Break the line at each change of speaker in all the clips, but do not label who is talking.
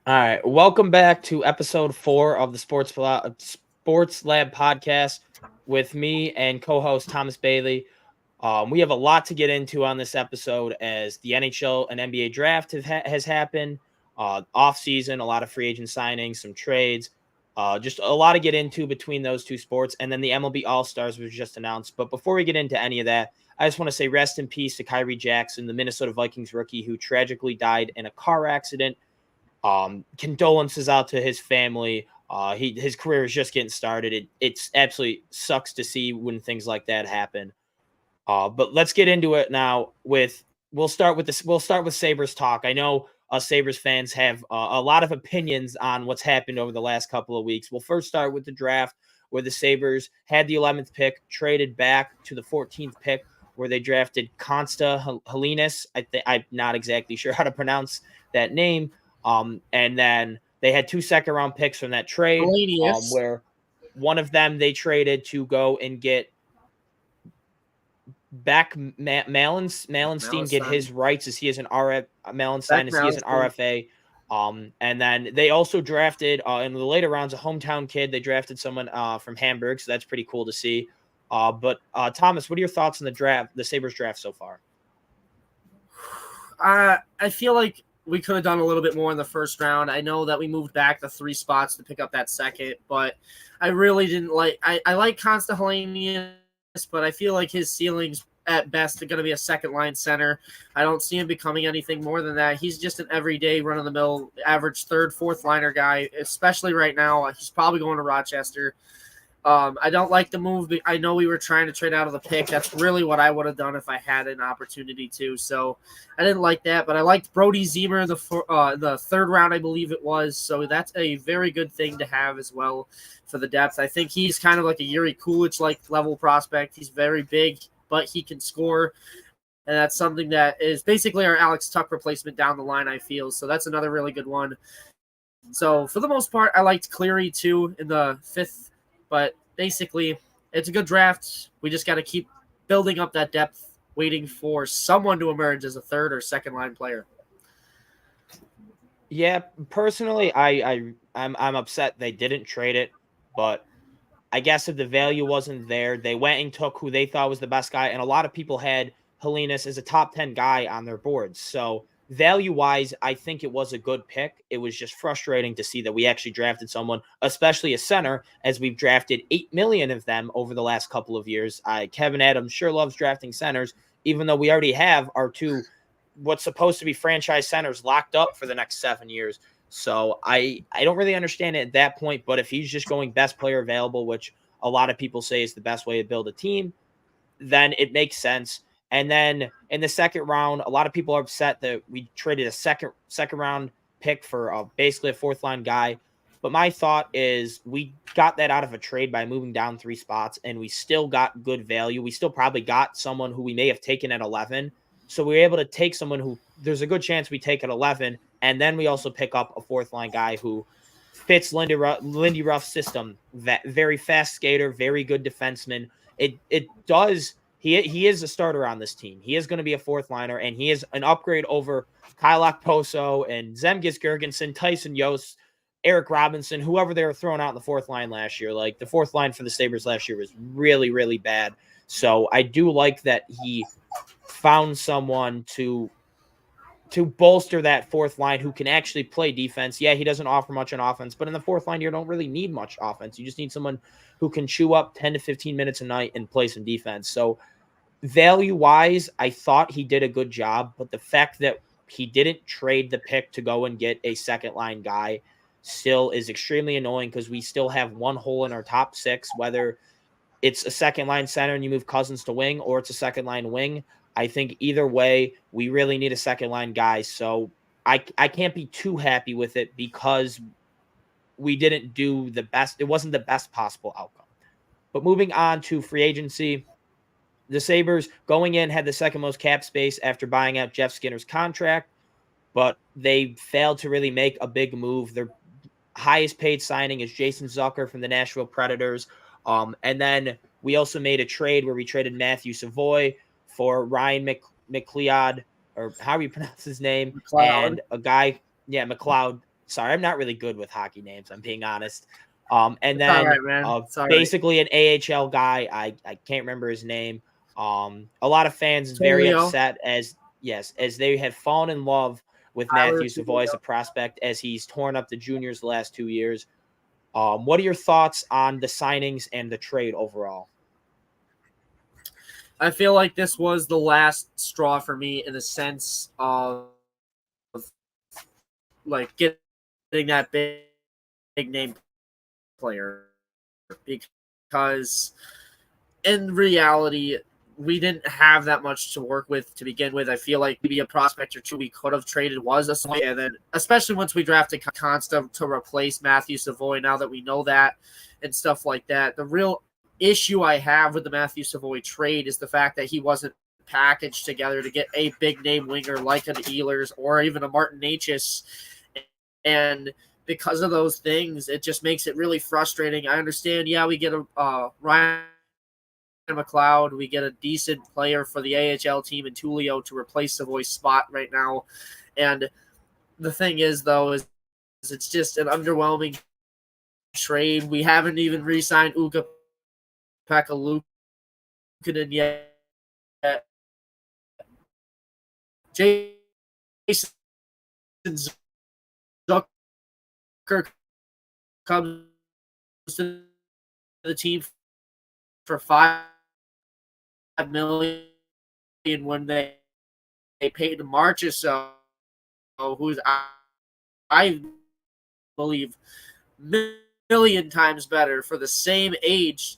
All right, welcome back to episode 4 of the Sports Lab podcast with me and co-host Thomas Bailey. We have a lot to get into on this episode as the NHL and NBA draft has happened. Off season, a lot of free agent signings, some trades, just a lot to get into between those two sports. And then the MLB All Stars was just announced. But before we get into any of that, I just want to say rest in peace to Kyrie Jackson, the Minnesota Vikings rookie who tragically died in a car accident. Condolences out to his family. His career is just getting started. It's absolutely sucks to see when things like that happen. But let's get into it now. We'll start with this. We'll start with Sabres talk. I know us Sabres fans have a lot of opinions on what's happened over the last couple of weeks. We'll first start with the draft, where the Sabres had the 11th pick, traded back to the 14th pick, where they drafted Consta Helinis. I'm not exactly sure how to pronounce that name. And then they had 2 second-round picks from that trade, where one of them they traded to go and get back Malenstein, get his rights as he is an Malenstein as he is an RFA. And then they also drafted in the later rounds a hometown kid. They drafted someone from Hamburg, so that's pretty cool to see. But Thomas, what are your thoughts on the draft, the Sabres draft so far?
I feel like we could have done a little bit more in the first round. I know that we moved back the 3 spots to pick up that second, but I really didn't like. I like Constantinius, but I feel like his ceilings at best are going to be a second line center. I don't see him becoming anything more than that. He's just an everyday run of the mill, average third, fourth liner guy. Especially right now, he's probably going to Rochester. I don't like the move. I know we were trying to trade out of the pick. That's really what I would have done if I had an opportunity to. So I didn't like that, but I liked Brody Zemer the third round, I believe it was. So that's a very good thing to have as well for the depth. I think he's kind of like a Yuri Kulich-like level prospect. He's very big, but he can score. And that's something that is basically our Alex Tuck replacement down the line, I feel. So that's another really good one. So for the most part, I liked Cleary too in the 5th. But basically, it's a good draft. We just got to keep building up that depth, waiting for someone to emerge as a third or second line player.
Yeah, personally, I'm upset they didn't trade it, but I guess if the value wasn't there, they went and took who they thought was the best guy, and a lot of people had Helinas as a top 10 guy on their boards. So value-wise, I think it was a good pick. It was just frustrating to see that we actually drafted someone, especially a center, as we've drafted 8 million of them over the last couple of years. Kevin Adams sure loves drafting centers, even though we already have our 2 what's supposed to be franchise centers locked up for the next 7 years. So I don't really understand it at that point, but if he's just going best player available, which a lot of people say is the best way to build a team, then it makes sense. And then in the second round, a lot of people are upset that we traded a second round pick for basically a fourth line guy. But my thought is we got that out of a trade by moving down 3 spots, and we still got good value. We still probably got someone who we may have taken at 11. So we were able to take someone who there's a good chance we take at 11. And then we also pick up a fourth line guy who fits Lindy Ruff's system. That very fast skater, very good defenseman. It does. He is a starter on this team. He is going to be a fourth liner, and he is an upgrade over Kyle Okposo and Zemgus Girgensson, Tyson Yost, Eric Robinson, whoever they were throwing out in the fourth line last year. Like the fourth line for the Sabres last year was really, really bad. So I do like that he found someone to bolster that fourth line who can actually play defense. Yeah, he doesn't offer much on offense, but in the fourth line, you don't really need much offense. You just need someone who can chew up 10 to 15 minutes a night and play some defense. So value-wise, I thought he did a good job, but the fact that he didn't trade the pick to go and get a second-line guy still is extremely annoying because we still have one hole in our top 6, whether it's a second-line center and you move Cousins to wing or it's a second-line wing. I think either way, we really need a second line guy. So I can't be too happy with it because we didn't do the best. It wasn't the best possible outcome. But moving on to free agency, the Sabres going in had the second most cap space after buying out Jeff Skinner's contract, but they failed to really make a big move. Their highest paid signing is Jason Zucker from the Nashville Predators. And then we also made a trade where we traded Matthew Savoy for Ryan McLeod, or how you pronounce his name,
McLeod.
and a guy, McLeod. Sorry, I'm not really good with hockey names. I'm being honest. And
It's all
then
right, man. It's all right.
basically an AHL guy. I can't remember his name. A lot of fans very
Tulio.
upset as they have fallen in love with
Tyler
Matthew Savoy as a
Tulio.
prospect as he's torn up the juniors the last 2 years. What are your thoughts on the signings and the trade overall?
I feel like this was the last straw for me in the sense of like getting that big name player, because in reality we didn't have that much to work with to begin with. I feel like maybe a prospect or two we could have traded was a Savoy, and then especially once we drafted Consta to replace Matthew Savoy, now that we know that and stuff like that. The real issue I have with the Matthew Savoy trade is the fact that he wasn't packaged together to get a big name winger like an Ehlers or even a Martin Necas. And because of those things, it just makes it really frustrating. I understand, yeah, we get a Ryan McLeod, we get a decent player for the AHL team in Tulio to replace Savoy's spot right now. And the thing is, though, is it's just an underwhelming trade. We haven't even re-signed Uka Pekka Luukkonen yet. Jason Zucker comes to the team for $5 million when they paid Marchessault, who's I believe million times better for the same age.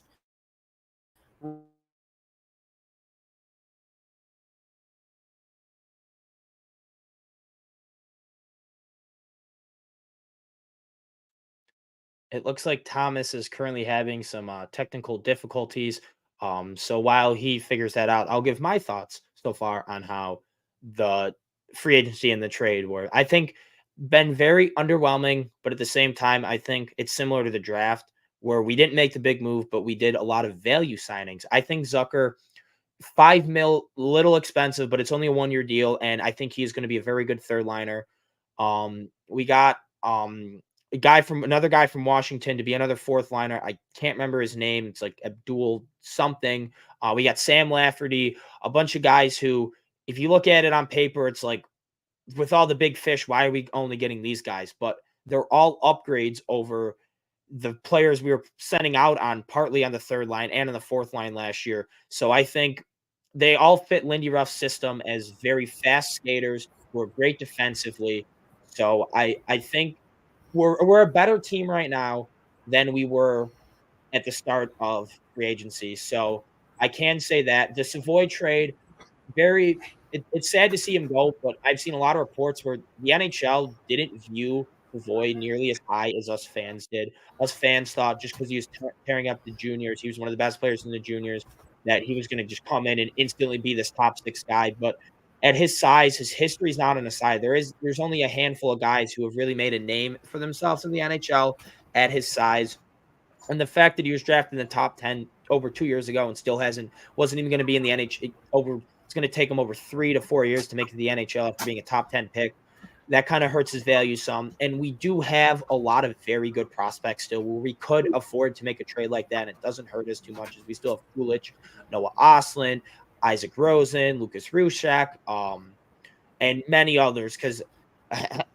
It looks like Thomas is currently having some technical difficulties. So while he figures that out, I'll give my thoughts so far on how the free agency and the trade were. I think been very underwhelming, but at the same time, I think it's similar to the draft where we didn't make the big move, but we did a lot of value signings. I think Zucker, 5 mil, little expensive, but it's only a 1 year deal, and I think he's going to be a very good third liner. We got another guy from Washington to be another fourth liner. I can't remember his name. It's like Abdul something. We got Sam Lafferty, a bunch of guys who, if you look at it on paper, it's like with all the big fish, why are we only getting these guys? But they're all upgrades over the players we were sending out on partly on the third line and on the fourth line last year. So I think they all fit Lindy Ruff's system as very fast skaters who are great defensively. So I think we're a better team right now than we were at the start of free agency. So I can say that the Savoy trade, it's sad to see him go, but I've seen a lot of reports where the NHL didn't view Savoy nearly as high as us fans did. Us fans thought just because he was tearing up the juniors, he was one of the best players in the juniors, that he was going to just come in and instantly be this top six guy. But at his size, his history is not on his side. There's only a handful of guys who have really made a name for themselves in the NHL at his size. And the fact that he was drafted in the top 10 over 2 years ago and still wasn't even going to be in the NHL it's going to take him over 3 to 4 years to make it to the NHL after being a top 10 pick. That kind of hurts his value some. And we do have a lot of very good prospects still where we could afford to make a trade like that. And it doesn't hurt us too much as we still have Kulich, Noah Oslin, Isaac Rosen, Lucas Rushak, and many others. Because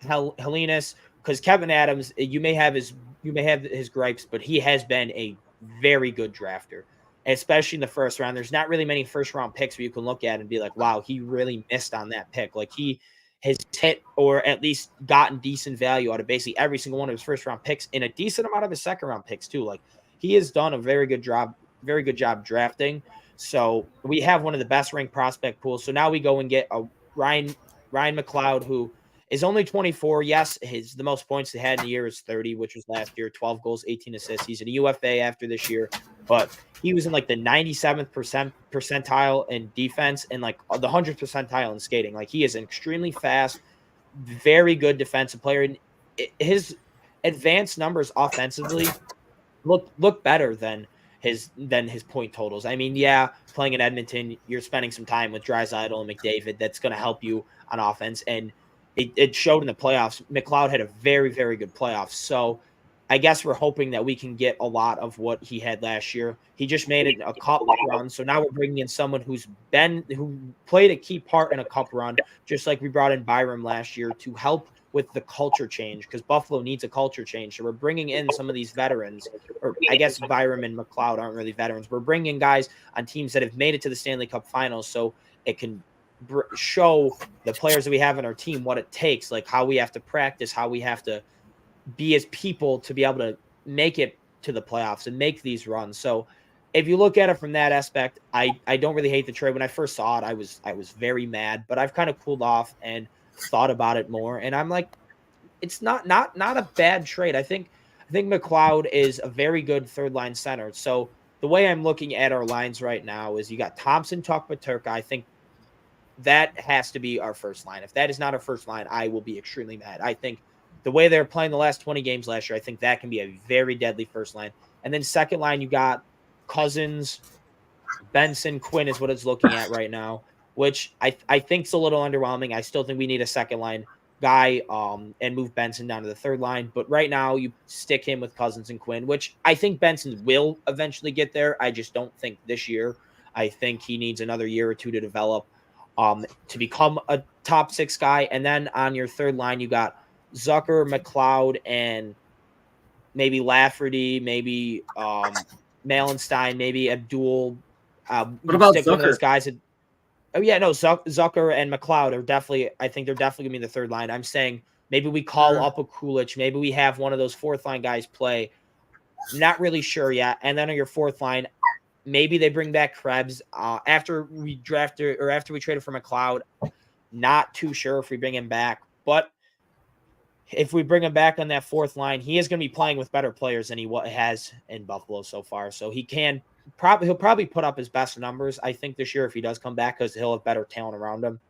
Helenas, because Kevin Adams, you may have his gripes, but he has been a very good drafter, especially in the first round. There's not really many first round picks where you can look at and be like, wow, he really missed on that pick. Like he has hit or at least gotten decent value out of basically every single one of his first round picks and a decent amount of his second round picks too. Like he has done a very good job drafting. So we have one of the best ranked prospect pools. So now we go and get a Ryan McLeod, who is only 24. Yes, the most points they had in the year is 30, which was last year, 12 goals, 18 assists. He's in a UFA after this year, but he was in like the 97th percentile in defense and like the 100th percentile in skating. Like he is an extremely fast, very good defensive player. And his advanced numbers offensively look better than his point totals. I mean, yeah, playing in Edmonton, you're spending some time with Draisaitl and McDavid. That's going to help you on offense. And it showed in the playoffs. McLeod had a very, very good playoffs. So I guess we're hoping that we can get a lot of what he had last year. He just made it a cup run. So now we're bringing in someone who played a key part in a cup run, just like we brought in Byram last year to help with the culture change, because Buffalo needs a culture change. So we're bringing in some of these veterans, or I guess Byram and McLeod aren't really veterans. We're bringing in guys on teams that have made it to the Stanley Cup Finals, so it can show the players that we have in our team what it takes, like how we have to practice, how we have to be as people to be able to make it to the playoffs and make these runs. So if you look at it from that aspect, I don't really hate the trade. When I first saw it, I was very mad, but I've kind of cooled off and thought about it more. And I'm like, it's not a bad trade. I think McLeod is a very good third line center. So the way I'm looking at our lines right now is you got Thompson, Tuch, Paterka. I think that has to be our first line. If that is not our first line, I will be extremely mad. I think the way they're playing the last 20 games last year, I think that can be a very deadly first line. And then second line, you got Cousins, Benson, Quinn is what it's looking at right now, which I think is a little underwhelming. I still think we need a second line guy and move Benson down to the third line. But right now, you stick him with Cousins and Quinn, which I think Benson will eventually get there. I just don't think this year. I think he needs another year or two to develop to become a top six guy. And then on your third line, you got Zucker, McLeod, and maybe Lafferty, maybe Malenstein, maybe Abdul.
What about
stick
Zucker?
one of those guys. Zucker and McLeod are definitely. I think they're definitely gonna be in the third line. I'm saying maybe we call up a Kulich. Maybe we have one of those fourth line guys play. Not really sure yet. And then on your fourth line, maybe they bring back Krebs after we drafted or after we traded for McLeod. Not too sure if we bring him back, but if we bring him back on that fourth line, he is going to be playing with better players than he has in Buffalo so far. So he'll probably put up his best numbers, I think, this year if he does come back, because he'll have better talent around him.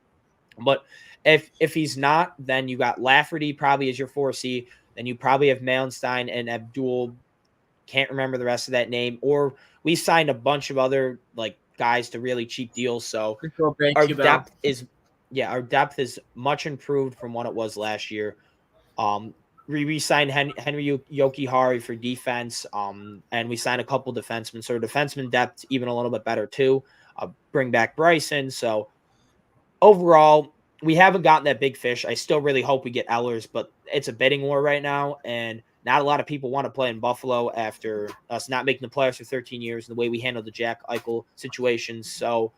But if he's not, then you got Lafferty probably as your 4C. Then you probably have Malenstein and Abdul. Can't remember the rest of that name. Or we signed a bunch of other like guys to really cheap deals. So our depth is much improved from what it was last year. We signed Henry Yokihari for defense, and we signed a couple defensemen. So defenseman depth even a little bit better too. Bring back Bryson. So overall, we haven't gotten that big fish. I still really hope we get Ehlers, but it's a bidding war right now, and not a lot of people want to play in Buffalo after us not making the playoffs for 13 years and the way we handled the Jack Eichel situation. So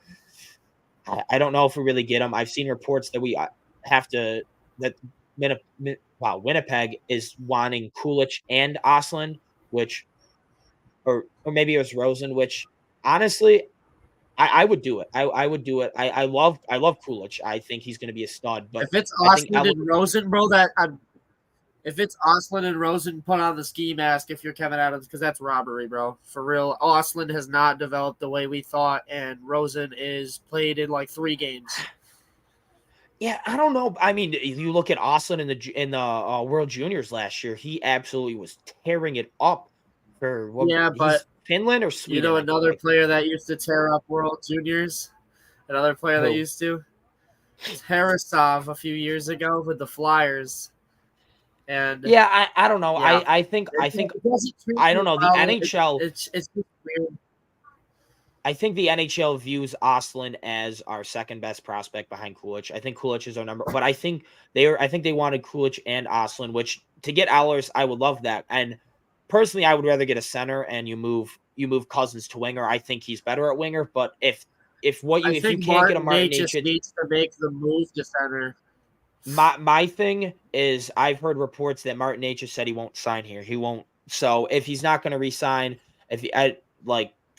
I don't know if we really get him. I've seen reports that we have to that Winnipeg is wanting Kulich and Ostlund, which, or maybe it was Rosen, which honestly, I would do it. I would do it. I love Kulich. I think he's going to be a stud. But
if it's Ostlund and Rosen, bro, if it's Ostlund and Rosen, put on the ski mask if you're Kevin Adams, because that's robbery, bro. For real. Ostlund has not developed the way we thought, and Rosen is played in like 3 games.
Yeah, I don't know. I mean, you look at Ostlund in the World Juniors last year; he absolutely was tearing it up for
but
Finland or Sweden.
You know, another player that used to tear up World Juniors, another player that used to, Tarasov a few years ago with the Flyers. And
yeah, I don't know. Yeah. I think I don't know. The NHL.
It's just weird.
I think the NHL views Ostlund as our second best prospect behind Kulich. I think Kulich is our number, but I think they wanted Kulich and Ostlund, which to get Ehlers, I would love that. And personally, I would rather get a center and you move Cousins to winger. I think he's better at winger, but if you can't get a Martin Necas,
needs to make the move to center.
My thing is, I've heard reports that Martin Necas said he won't sign here. He won't. So if he's not going to resign,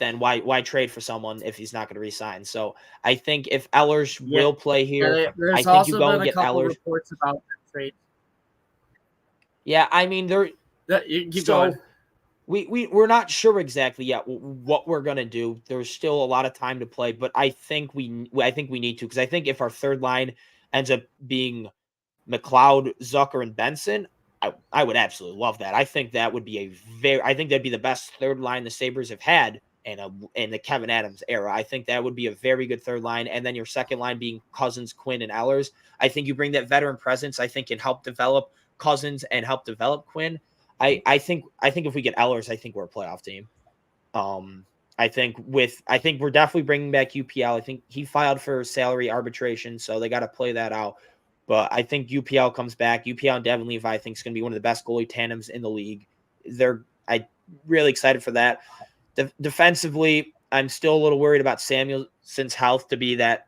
then why trade for someone if he's not going to resign? So I think if Ehlers will play here, I think you go and get Ehlers.
Reports about that trade.
Yeah, I mean
you keep going.
We're not sure exactly yet what we're gonna do. There's still a lot of time to play, but I think we need to, because I think if our third line ends up being McLeod, Zucker, and Benson, I would absolutely love that. I think that would be I think that'd be the best third line the Sabres have had in the Kevin Adams era. I think that would be a very good third line. And then your second line being Cousins, Quinn, and Ellers. I think you bring that veteran presence, I think, can help develop Cousins and help develop Quinn. I think if we get Ellers, I think we're a playoff team. I think we're definitely bringing back UPL. I think he filed for salary arbitration, so they got to play that out. But I think UPL comes back. UPL and Devin Levi, I think, is going to be one of the best goalie tandems in the league. I really excited for that. Defensively, I'm still a little worried about Samuelson's health to be that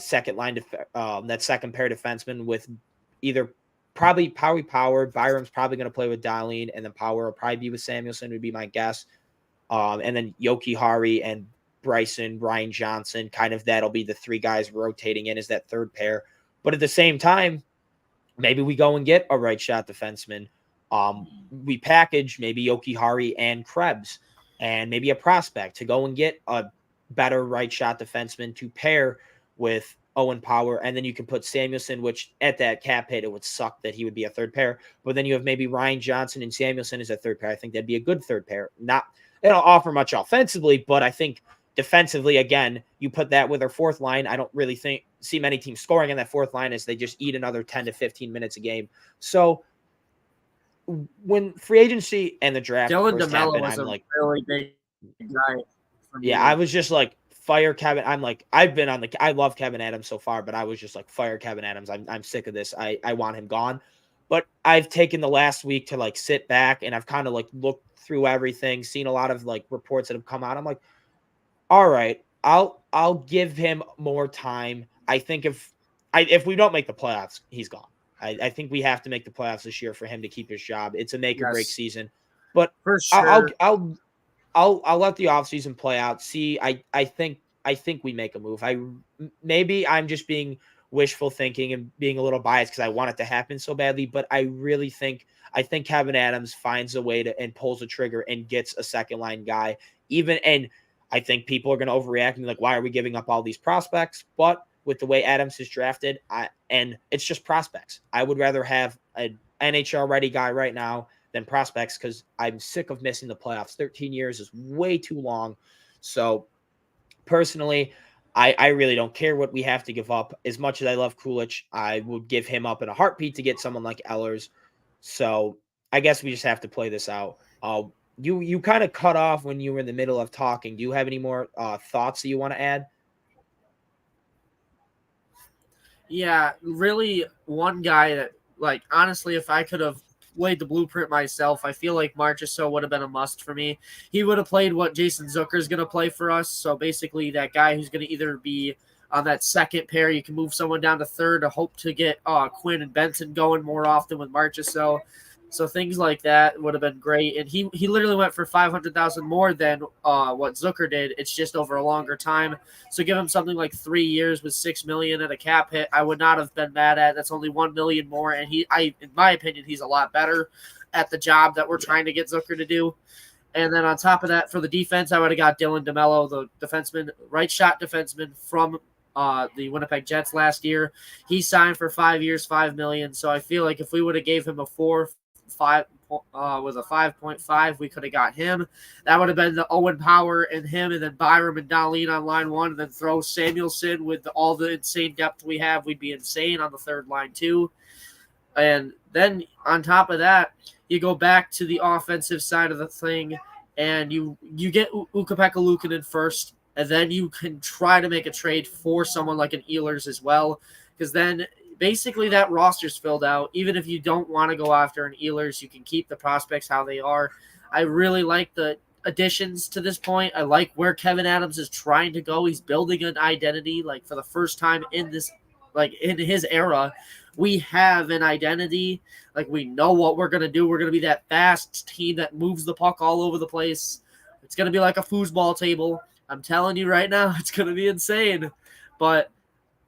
second line, that second pair defenseman with either probably Power. Byram's probably going to play with Darlene, and then Power will probably be with Samuelson, would be my guess. And then Yoki Hari and Bryson, Ryan Johnson, kind of that'll be the three guys rotating in as that third pair. But at the same time, maybe we go and get a right shot defenseman. We package maybe Yoki Hari and Krebs and maybe a prospect to go and get a better right shot defenseman to pair with Owen Power. And then you can put Samuelson, which at that cap hit, it would suck that he would be a third pair. But then you have maybe Ryan Johnson and Samuelson as a third pair. I think that'd be a good third pair. They don't offer much offensively, but I think defensively, again, you put that with our fourth line. I don't really see many teams scoring on that fourth line as they just eat another 10 to 15 minutes a game. So when free agency and the draft
Dylan
first
DeMello
happened,
was
I'm
a
like,
really big guy.
yeah, I was just like, fire Kevin. I'm like, I love Kevin Adams so far, but I was just like, fire Kevin Adams. I'm sick of this. I want him gone. But I've taken the last week to like sit back and I've kind of like looked through everything, seen a lot of like reports that have come out. I'm like, all right, I'll give him more time. I think if we don't make the playoffs, he's gone. I think we have to make the playoffs this year for him to keep his job. It's a make or break season. But
for sure.
I'll let the offseason play out. See, I think we make a move. Maybe I'm just being wishful thinking and being a little biased because I want it to happen so badly, but I think Kevin Adams finds a way and pulls the trigger and gets a second line guy. And I think people are going to overreact and be like, why are we giving up all these prospects? But with the way Adams is drafted, and it's just prospects. I would rather have an NHL ready guy right now than prospects because I'm sick of missing the playoffs. 13 years is way too long. So personally, I really don't care what we have to give up. As much as I love Kulich, I would give him up in a heartbeat to get someone like Ellers. So I guess we just have to play this out. You kind of cut off when you were in the middle of talking. Do you have any more thoughts that you want to add?
Yeah, really one guy that, like, honestly, if I could have laid the blueprint myself, I feel like Marchessault would have been a must for me. He would have played what Jason Zucker is going to play for us. So basically that guy who's going to either be on that second pair, you can move someone down to third to hope to get Quinn and Benson going more often with Marchessault. So things like that would have been great. And he literally went for $500,000 more than what Zucker did. It's just over a longer time. So give him something like 3 years with $6 million at a cap hit. I would not have been mad at. That's only $1 million more. And in my opinion, he's a lot better at the job that we're trying to get Zucker to do. And then on top of that, for the defense, I would have got Dylan DeMello, the defenseman, right shot defenseman from the Winnipeg Jets last year. He signed for 5 years, $5 million. So I feel like if we would have gave him a 5.5, we could have got him. That would have been the Owen Power and him, and then Byram and Darlene on line one, and then throw Samuelson with all the insane depth we have. We'd be insane on the third line too. And then on top of that, you go back to the offensive side of the thing, and you get Ukko-Pekka Luukkonen first, and then you can try to make a trade for someone like an Ehlers as well, because then basically that roster's filled out. Even if you don't want to go after an Ehlers, you can keep the prospects how they are. I really like the additions to this point. I like where Kevin Adams is trying to go. He's building an identity, like for the first time in this, like in his era, we have an identity. Like we know what we're going to do. We're going to be that fast team that moves the puck all over the place. It's going to be like a foosball table. I'm telling you right now, it's going to be insane. But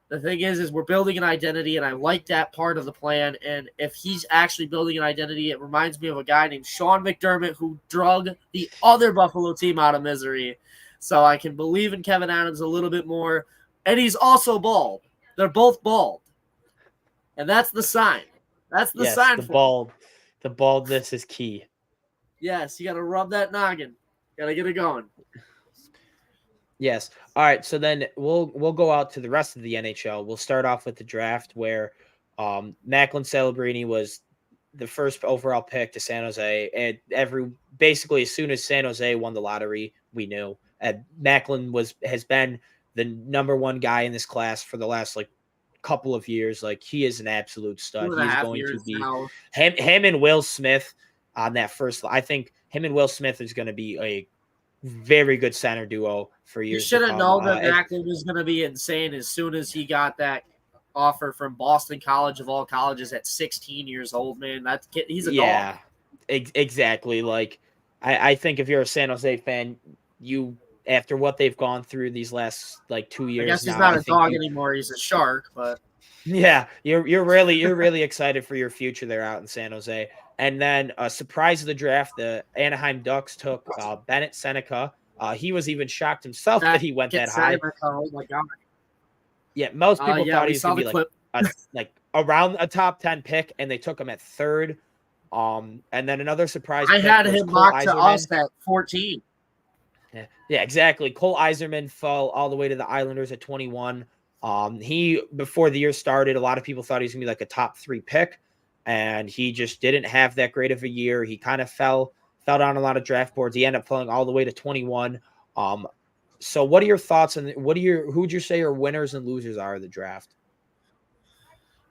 the thing is we're building an identity, and I like that part of the plan. And if he's actually building an identity, it reminds me of a guy named Sean McDermott who drug the other Buffalo team out of misery. So I can believe in Kevin Adams a little bit more. And he's also bald. They're both bald. And that's the sign. That's the sign.
The baldness is key.
Yes, you got to rub that noggin. Gotta get it going.
Yes. All right. So then we'll go out to the rest of the NHL. We'll start off with the draft where Macklin Celebrini was the first overall pick to San Jose. And basically as soon as San Jose won the lottery, we knew. Macklin has been the number one guy in this class for the last like couple of years. Like he is an absolute stud.
Two and
He
a
is
half
going to
years
be
now.
him and Will Smith on that first. I think him and Will Smith is going to be a very good center duo for
You
years to
should have
come.
known that Macklin was going to be insane as soon as he got that offer from Boston College of all colleges at 16 years old. Man, he's a dog.
Exactly. Like I think if you're a San Jose fan, you after what they've gone through these last like 2 years
I guess he's
now,
not
I
a
think
dog anymore. He's a shark, but
you're really excited for your future there out in San Jose. And then a surprise of the draft, the Anaheim Ducks took Bennett Seneca. He was even shocked himself that he went that high.
Oh my god.
Yeah, most people
Yeah,
thought
we
he was
saw
gonna
the
be
clip.
like around a top 10 pick, and they took him at third. And then another surprise
I
pick
had
was
him
Cole
mocked to
Yzerman.
us at 14.
Yeah, exactly. Cole Yzerman fell all the way to the Islanders at 21. He before the year started, a lot of people thought he was gonna be like a top 3 pick, and he just didn't have that great of a year. He kind of fell down a lot of draft boards. He ended up falling all the way to 21. So what are your thoughts on who would you say your winners and losers are of the draft?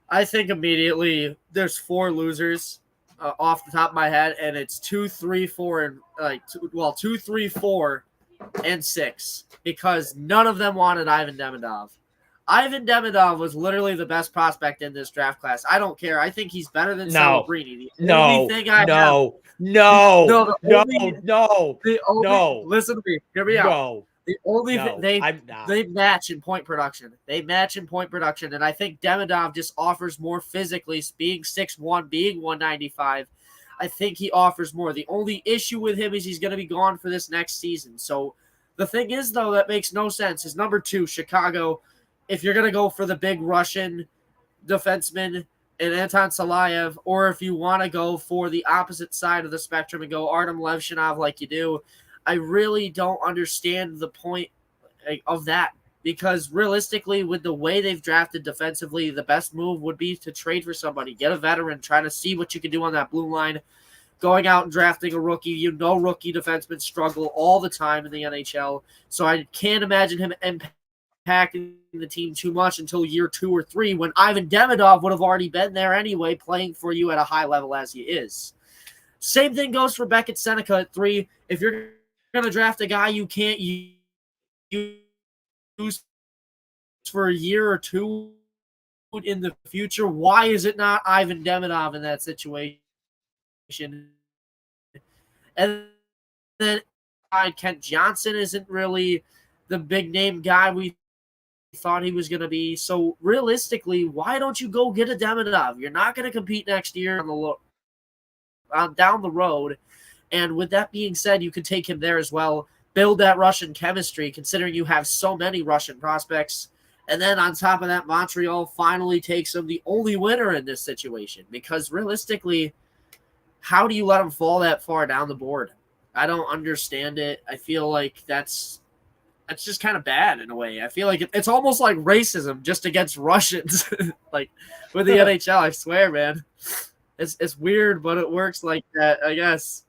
I think immediately there's 4 losers off the top of my head, and it's 2, 3, 4, and 2, 3, 4, and 6 because none of them wanted Ivan Demidov. Ivan Demidov was literally the best prospect in this draft class. I don't care. I think he's better than Celebrini.
No.
Listen to me. Hear me out. The only thing they match in point production. And I think Demidov just offers more physically, being 6'1", being 195. I think he offers more. The only issue with him is he's going to be gone for this next season. So the thing is, though, that makes no sense is number 2, Chicago. If you're going to go for the big Russian defenseman and Anton Salayev, or if you want to go for the opposite side of the spectrum and go Artem Levshinov like you do, I really don't understand the point of that because realistically, with the way they've drafted defensively, the best move would be to trade for somebody, get a veteran, try to see what you can do on that blue line. Going out and drafting a rookie, rookie defensemen struggle all the time in the NHL, so I can't imagine him impacting the team too much until year 2 or 3 when Ivan Demidov would have already been there anyway, playing for you at a high level as he is. Same thing goes for Beckett Seneca at 3. If you're going to draft a guy you can't use for a year or 2 in the future, why is it not Ivan Demidov in that situation? And then Kent Johnson isn't really the big name guy we thought he was going to be. So realistically, why don't you go get a Demidov? You're not going to compete next year down the road. And with that being said, you could take him there as well. Build that Russian chemistry, considering you have so many Russian prospects. And then on top of that, Montreal finally takes him, the only winner in this situation. Because realistically, how do you let him fall that far down the board? I don't understand it. I feel like that's just kind of bad in a way. I feel like it's almost like racism just against Russians, like with the NHL. I swear, man, it's weird, but it works like that, I guess.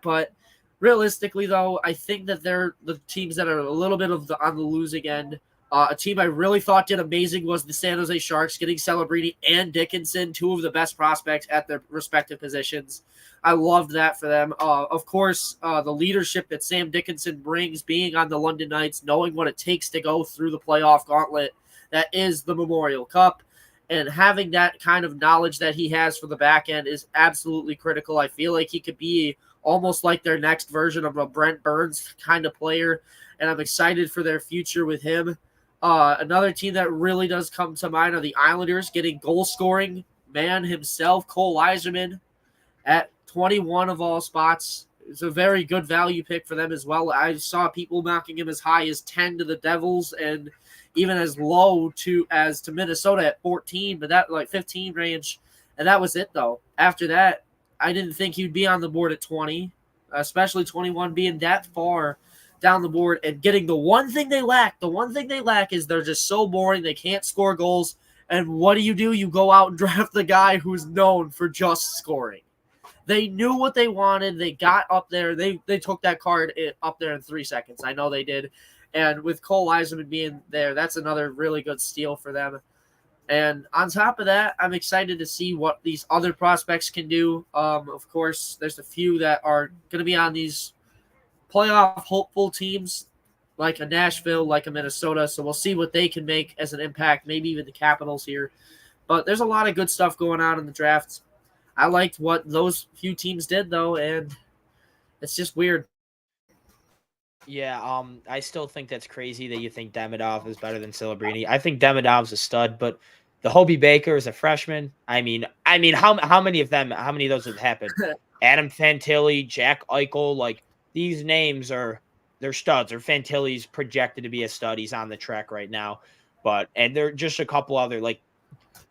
But realistically, though, I think that they're the teams that are a little bit on the losing end. A team I really thought did amazing was the San Jose Sharks, getting Celebrini and Dickinson, 2 of the best prospects at their respective positions. I loved that for them. Of course, the leadership that Sam Dickinson brings, being on the London Knights, knowing what it takes to go through the playoff gauntlet that is the Memorial Cup, and having that kind of knowledge that he has for the back end is absolutely critical. I feel like he could be almost like their next version of a Brent Burns kind of player, and I'm excited for their future with him. Another team that really does come to mind are the Islanders, getting goal-scoring man himself, Cole Yzerman, at 21 of all spots. It's a very good value pick for them as well. I saw people knocking him as high as 10 to the Devils and even as low to Minnesota at 14, but that like 15 range. And that was it, though. After that, I didn't think he'd be on the board at 20. especially 21 being that far down the board and getting the one thing they lack. The one thing they lack is they're just so boring. They can't score goals. And what do? You go out and draft the guy who's known for just scoring. They knew what they wanted. They got up there. They took that card up there in 3 seconds. I know they did. And with Cole Eiserman being there, that's another really good steal for them. And on top of that, I'm excited to see what these other prospects can do. Of course, there's a few that are going to be on these playoff hopeful teams, like a Nashville, like a Minnesota. So we'll see what they can make as an impact, maybe even the Capitals here. But there's a lot of good stuff going on in the draft. I liked what those few teams did, though, and it's just weird.
Yeah, I still think that's crazy that you think Demidov is better than Celebrini. I think Demidov's a stud, but the Hobie Baker is a freshman. How many of them? How many of those have happened? Adam Fantilli, Jack Eichel, like these names they're studs. Or Fantilli's projected to be a stud. He's on the track right now, and they're just a couple other like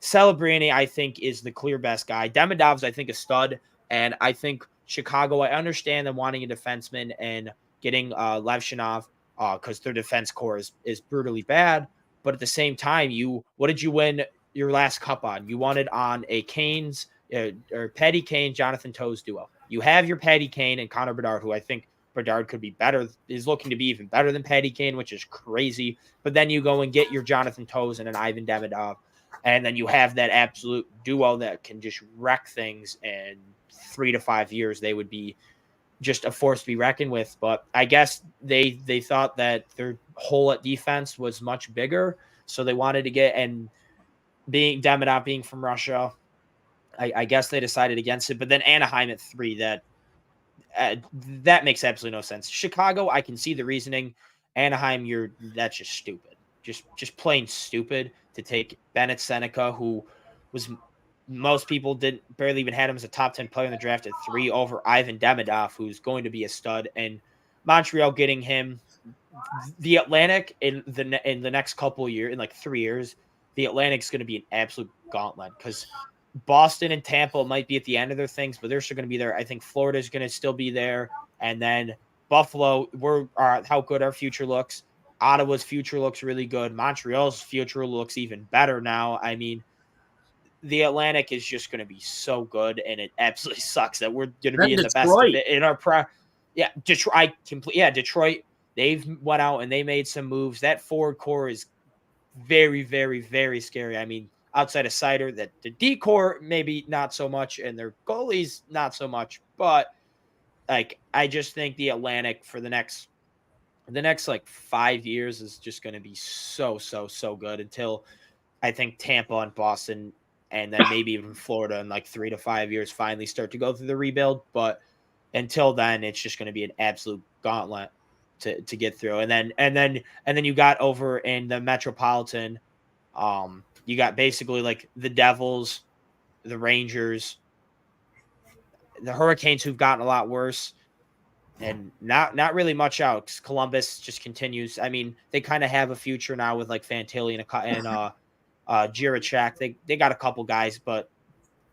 Celebrini. I think is the clear best guy. Demidov's I think a stud, and I think Chicago. I understand them wanting a defenseman and getting Levshinov because their defense core is brutally bad. But at the same time, what did you win your last cup on? You won it on a Canes or Patty Kane, Jonathan Toews duo. You have your Patty Kane and Connor Bedard, who I think Bedard could be better, is looking to be even better than Patty Kane, which is crazy. But then you go and get your Jonathan Toews and an Ivan Demidov, and then you have that absolute duo that can just wreck things. And 3 to 5 years, they would be just a force to be reckoned with. But I guess they thought that their hole at defense was much bigger, so they wanted to get, and being Demidov being from Russia, I guess they decided against it. But then Anaheim at 3, that makes absolutely no sense. Chicago, I can see the reasoning. Anaheim, that's just stupid, just plain stupid to take Bennett Seneca, who was most people didn't barely even had him as a top 10 player in the draft at 3 over Ivan Demidov, who's going to be a stud, and Montreal getting him. The Atlantic in the next couple of years, in like 3 years, the Atlantic's going to be an absolute gauntlet because Boston and Tampa might be at the end of their things, but they're still going to be there. I think Florida's going to still be there, and then Buffalo. How good our future looks. Ottawa's future looks really good. Montreal's future looks even better now. I mean, the Atlantic is just going to be so good, and it absolutely sucks that we're going to be in the best of it in our Yeah, Detroit. Detroit. They've went out and they made some moves. That forward core is very, very, very scary. I mean, outside of Sider, that the D core maybe not so much, and their goalies not so much. But like, I just think the Atlantic for the next like 5 years is just going to be so good until I think Tampa and Boston, and then maybe even Florida in like 3 to 5 years finally start to go through the rebuild. But until then, it's just going to be an absolute gauntlet to get through. And then you got over in the Metropolitan, you got basically like the Devils, the Rangers, the Hurricanes, who've gotten a lot worse, and not really much out. Columbus just continues. I mean, they kind of have a future now with like Fantilli and Jiricek. They got a couple guys, but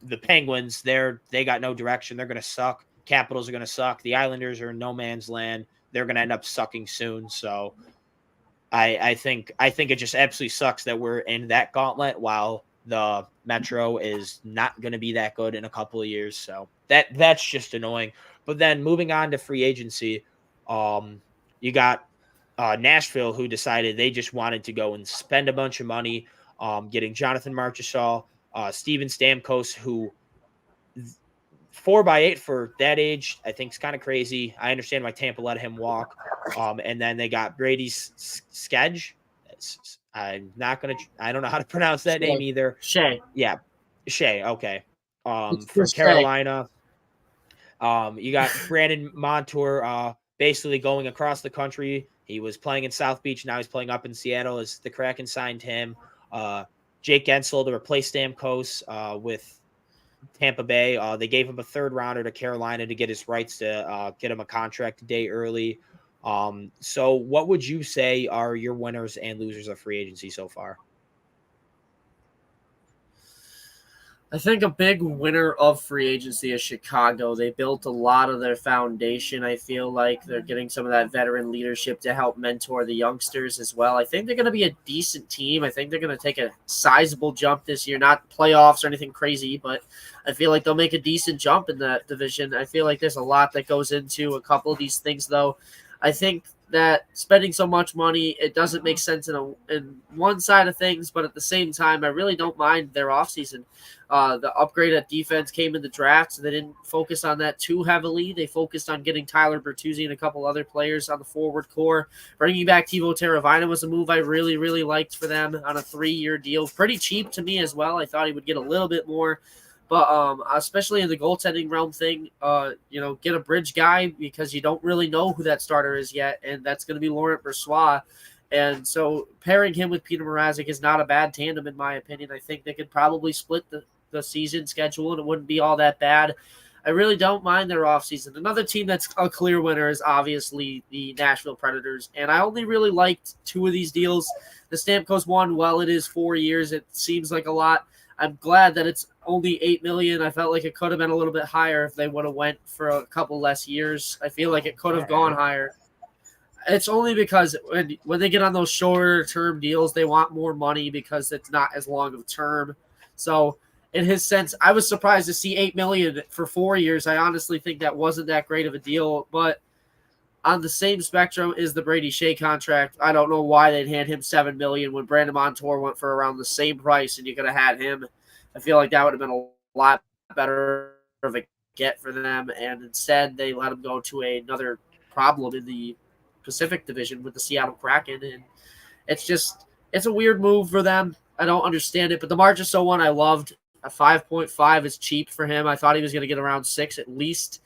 the Penguins, they got no direction. They're going to suck. Capitals are going to suck. The Islanders are in no man's land. They're going to end up sucking soon. So I think it just absolutely sucks that we're in that gauntlet while the Metro is not going to be that good in a couple of years. So that's just annoying. But then moving on to free agency, you got Nashville, who decided they just wanted to go and spend a bunch of money, getting Jonathan Marchessault, Steven Stamkos, who 4x8 for that age, I think is kind of crazy. I understand why Tampa let him walk. And then they got Brady Skegg. I don't know how to pronounce that name either.
Shea.
Yeah. Shea. Okay. From
Shea.
Carolina. You got Brandon Montour, basically going across the country. He was playing in South Beach. Now he's playing up in Seattle as the Kraken signed him. Jake Gensel to replace Stamkos with Tampa Bay. They gave him a 3rd rounder to Carolina to get his rights to get him a contract a day early. So what would you say are your winners and losers of free agency so far?
I think a big winner of free agency is Chicago. They built a lot of their foundation. I feel like they're getting some of that veteran leadership to help mentor the youngsters as well. I think they're going to be a decent team. I think they're going to take a sizable jump this year, not playoffs or anything crazy, but I feel like they'll make a decent jump in that division. I feel like there's a lot that goes into a couple of these things, though. I think that spending so much money, it doesn't make sense in one side of things, but at the same time, I really don't mind their offseason. The upgrade at defense came in the draft, so they didn't focus on that too heavily. They focused on getting Tyler Bertuzzi and a couple other players on the forward core. Bringing back Teuvo Teravainen was a move I really, really liked for them on a 3-year deal. Pretty cheap to me as well. I thought he would get a little bit more. But especially in the goaltending realm thing, get a bridge guy because you don't really know who that starter is yet, and that's going to be Laurent Brossoit. And so pairing him with Peter Mrazek is not a bad tandem, in my opinion. I think they could probably split the season schedule, and it wouldn't be all that bad. I really don't mind their offseason. Another team that's a clear winner is obviously the Nashville Predators, and I only really liked 2 of these deals. The Stamkos one, while it is 4 years, it seems like a lot. I'm glad that it's only $8 million. I felt like it could have been a little bit higher if they would have went for a couple less years. I feel like it could have gone higher. It's only because when they get on those shorter term deals, they want more money because it's not as long of a term. So in his sense, I was surprised to see $8 million for 4 years. I honestly think that wasn't that great of a deal, but on the same spectrum is the Brady Shea contract. I don't know why they'd hand him $7 million when Brandon Montour went for around the same price, and you could have had him. I feel like that would have been a lot better of a get for them, and instead they let him go to another problem in the Pacific Division with the Seattle Kraken, and it's a weird move for them. I don't understand it, but the Marchessault one I loved. A 5.5 is cheap for him. I thought he was going to get around 6 at least,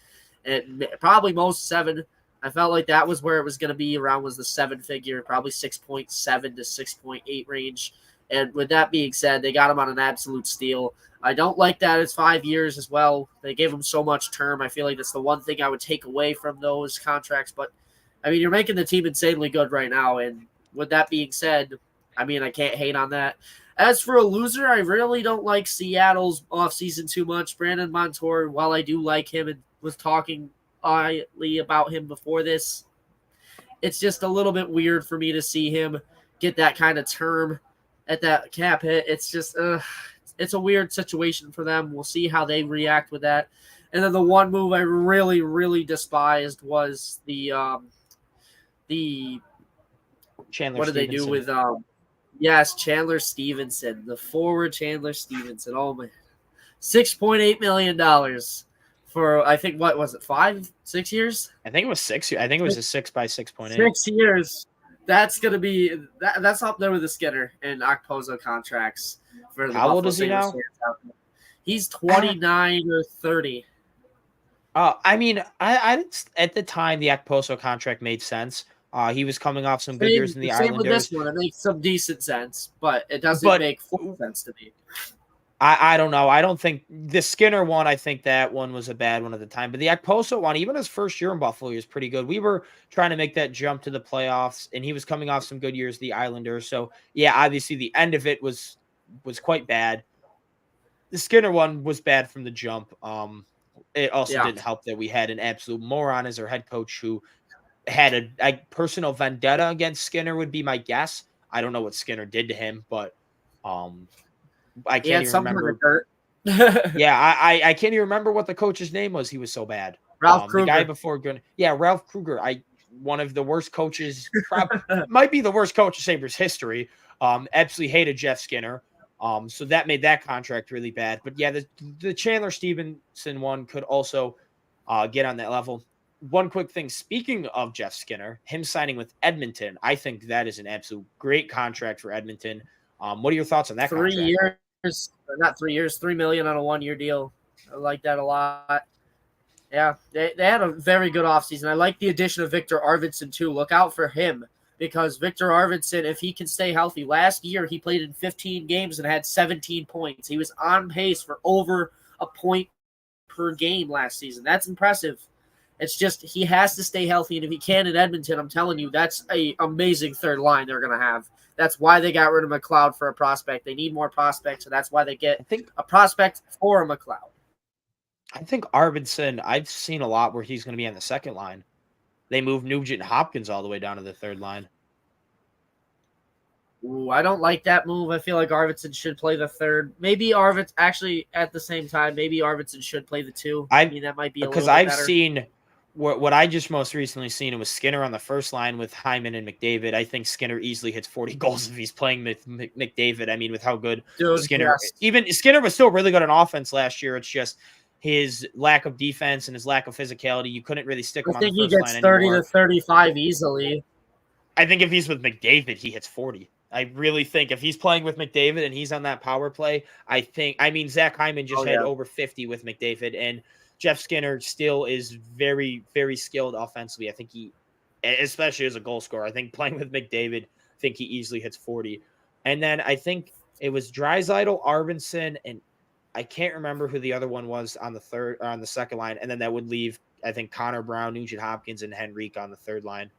and probably most 7. I felt like that was where it was going to be around was the 7 figure, probably 6.7 to 6.8 range. And with that being said, they got him on an absolute steal. I don't like that it's 5 years as well. They gave him so much term. I feel like that's the one thing I would take away from those contracts. But, I mean, you're making the team insanely good right now. And with that being said, I mean, I can't hate on that. As for a loser, I really don't like Seattle's offseason too much. Brandon Montour, while I do like him and was talking highly about him before this, it's just a little bit weird for me to see him get that kind of term at that cap hit. It's just it's a weird situation for them. We'll see how they react with that. And then the one move I really, really despised was the
Chandler
what did they do with Chandler Stevenson, the forward Chandler Stevenson. Oh man, $6.8 million for, I think, what was it, 5-6 years?
I think it was 6. I think it was a 6 by 6.8.
6 years. That's gonna be that's up there with the Skinner and Okposo contracts for the
How old is he now?
He's 29 or 30.
I mean, I at the time the Okposo contract made sense. He was coming off some good years in the Islanders.
Same with this one. It makes some decent sense, but it doesn't make full sense to me.
I don't know. I don't think the Skinner one, I think that one was a bad one at the time. But the Okposo one, even his first year in Buffalo, he was pretty good. We were trying to make that jump to the playoffs, and he was coming off some good years, the Islanders. So, yeah, obviously the end of it was quite bad. The Skinner one was bad from the jump. It also didn't help that we had an absolute moron as our head coach who had a personal vendetta against Skinner would be my guess. I don't know what Skinner did to him, but I can't even remember. Yeah, I can't even remember what the coach's name was. He was so bad.
Ralph Kruger.
The guy before. Yeah, Ralph Kruger. One of the worst coaches, might be the worst coach of Sabres history. Absolutely hated Jeff Skinner. So that made that contract really bad. But yeah, the Chandler Stevenson one could also get on that level. One quick thing. Speaking of Jeff Skinner, him signing with Edmonton, I think that is an absolute great contract for Edmonton. What are your thoughts on that?
3 years, not 3 years, $3 million on a 1 year deal. I like that a lot. Yeah, they had a very good offseason. I like the addition of Victor Arvidsson too. Look out for him because Victor Arvidsson, if he can stay healthy, last year he played in 15 games and had 17 points. He was on pace for over a point per game last season. That's impressive. It's just he has to stay healthy, and if he can in Edmonton, I'm telling you, that's an amazing third line they're going to have. That's why they got rid of McLeod for a prospect. They need more prospects, so that's why they get
I think
a prospect for a McLeod.
Arvidsson, I've seen a lot where he's going to be on the second line. They moved Nugent Hopkins all the way down to the third line.
Ooh, I don't like that move. I feel like Arvidsson should play the third. Maybe Arvidsson actually at the same time. Maybe Arvidsson should play the two. I mean, that might be a little bit
I've
better.
seen what I just most recently seen. It was Skinner on the first line with Hyman and McDavid. I think Skinner easily hits 40 goals if he's playing with McDavid. I mean, with how good Skinner, even Skinner was still really good on offense last year. It's just his lack of defense and his lack of physicality. You couldn't really stick him on the first line anymore. I think he
gets 30 to 35 easily.
I think if he's with McDavid, he hits 40. I really think if he's playing with McDavid and he's on that power play, Zach Hyman just had over 50 with McDavid, and Jeff Skinner still is very, very skilled offensively. I think he, especially as a goal scorer, I think playing with McDavid, I think he easily hits 40. And then I think it was Draisaitl, Arvidsson, and I can't remember who the other one was on the second line. And then that would leave, I think, Connor Brown, Nugent Hopkins, and Henrique on the third line.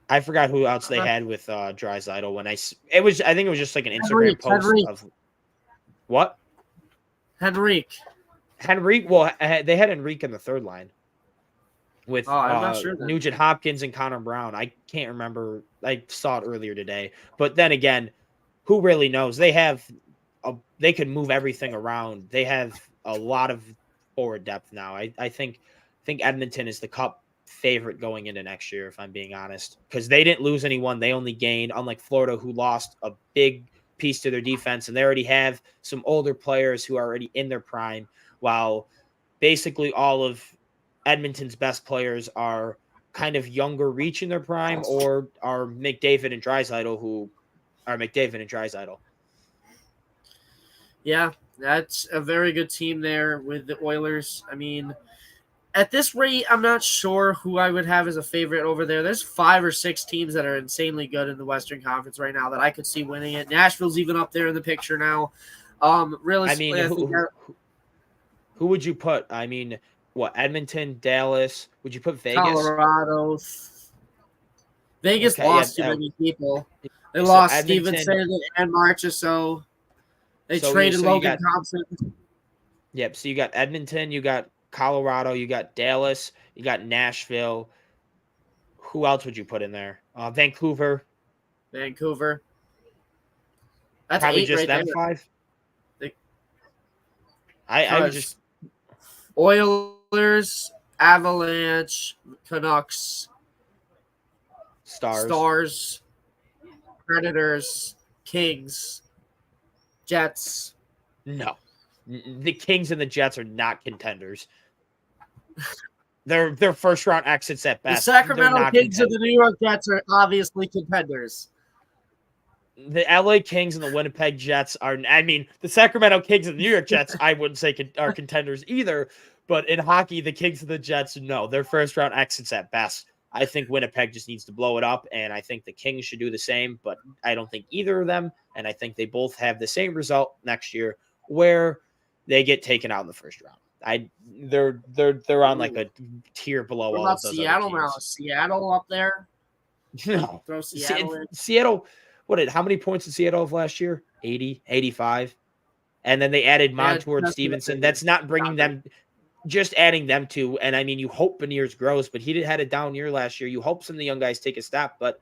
I forgot who else they had with Draisaitl when I think it was just like an Instagram post of what?
Henrique.
Well, they had Henrique in the third line with
I'm not sure
Nugent Hopkins and Connor Brown. I can't remember. I saw it earlier today. But then again, who really knows? They can move everything around. They have a lot of forward depth now. I think Edmonton is the Cup favorite going into next year, if I'm being honest, because they didn't lose anyone. They only gained, unlike Florida, who lost a big piece to their defense, and they already have some older players who are already in their prime, while basically all of Edmonton's best players are kind of younger, reaching their prime, or are McDavid and Draisaitl,
Yeah, that's a very good team there with the Oilers. I mean, at this rate, I'm not sure who I would have as a favorite over there. There's 5 or 6 teams that are insanely good in the Western Conference right now that I could see winning it. Nashville's even up there in the picture now. Realistically,
who would you put? I mean, what, Edmonton, Dallas? Would you put Vegas?
Colorado. Vegas lost too many people. They lost Stevenson and Marchessault. They traded Logan Thompson.
Yep. So you got Edmonton, you got Colorado, you got Dallas, you got Nashville. Who else would you put in there? Vancouver.
That's
probably
8
just
right
them
there.
5. I would just
Oilers, Avalanche, Canucks, Stars, Predators, Kings, Jets.
No. The Kings and the Jets are not contenders. They're first round exits at best.
The Sacramento Kings and the New York Jets are obviously contenders.
The LA Kings and the Winnipeg Jets are. I mean, the Sacramento Kings and the New York Jets, I wouldn't say are contenders either. But in hockey, the Kings and the Jets, no, they're first round exits at best. I think Winnipeg just needs to blow it up, and I think the Kings should do the same. But I don't think either of them, and I think they both have the same result next year, where they get taken out in the first round. They're on like a tier below all of those
Seattle
other teams.
now? Seattle up there?
No.
Throw Seattle in.
Seattle, how many points did Seattle have last year? 80, 85. And then they added Montour, Stevenson. That's not bringing them, just adding them to. And I mean, you hope Beniers grows, but he had a down year last year. You hope some of the young guys take a step, but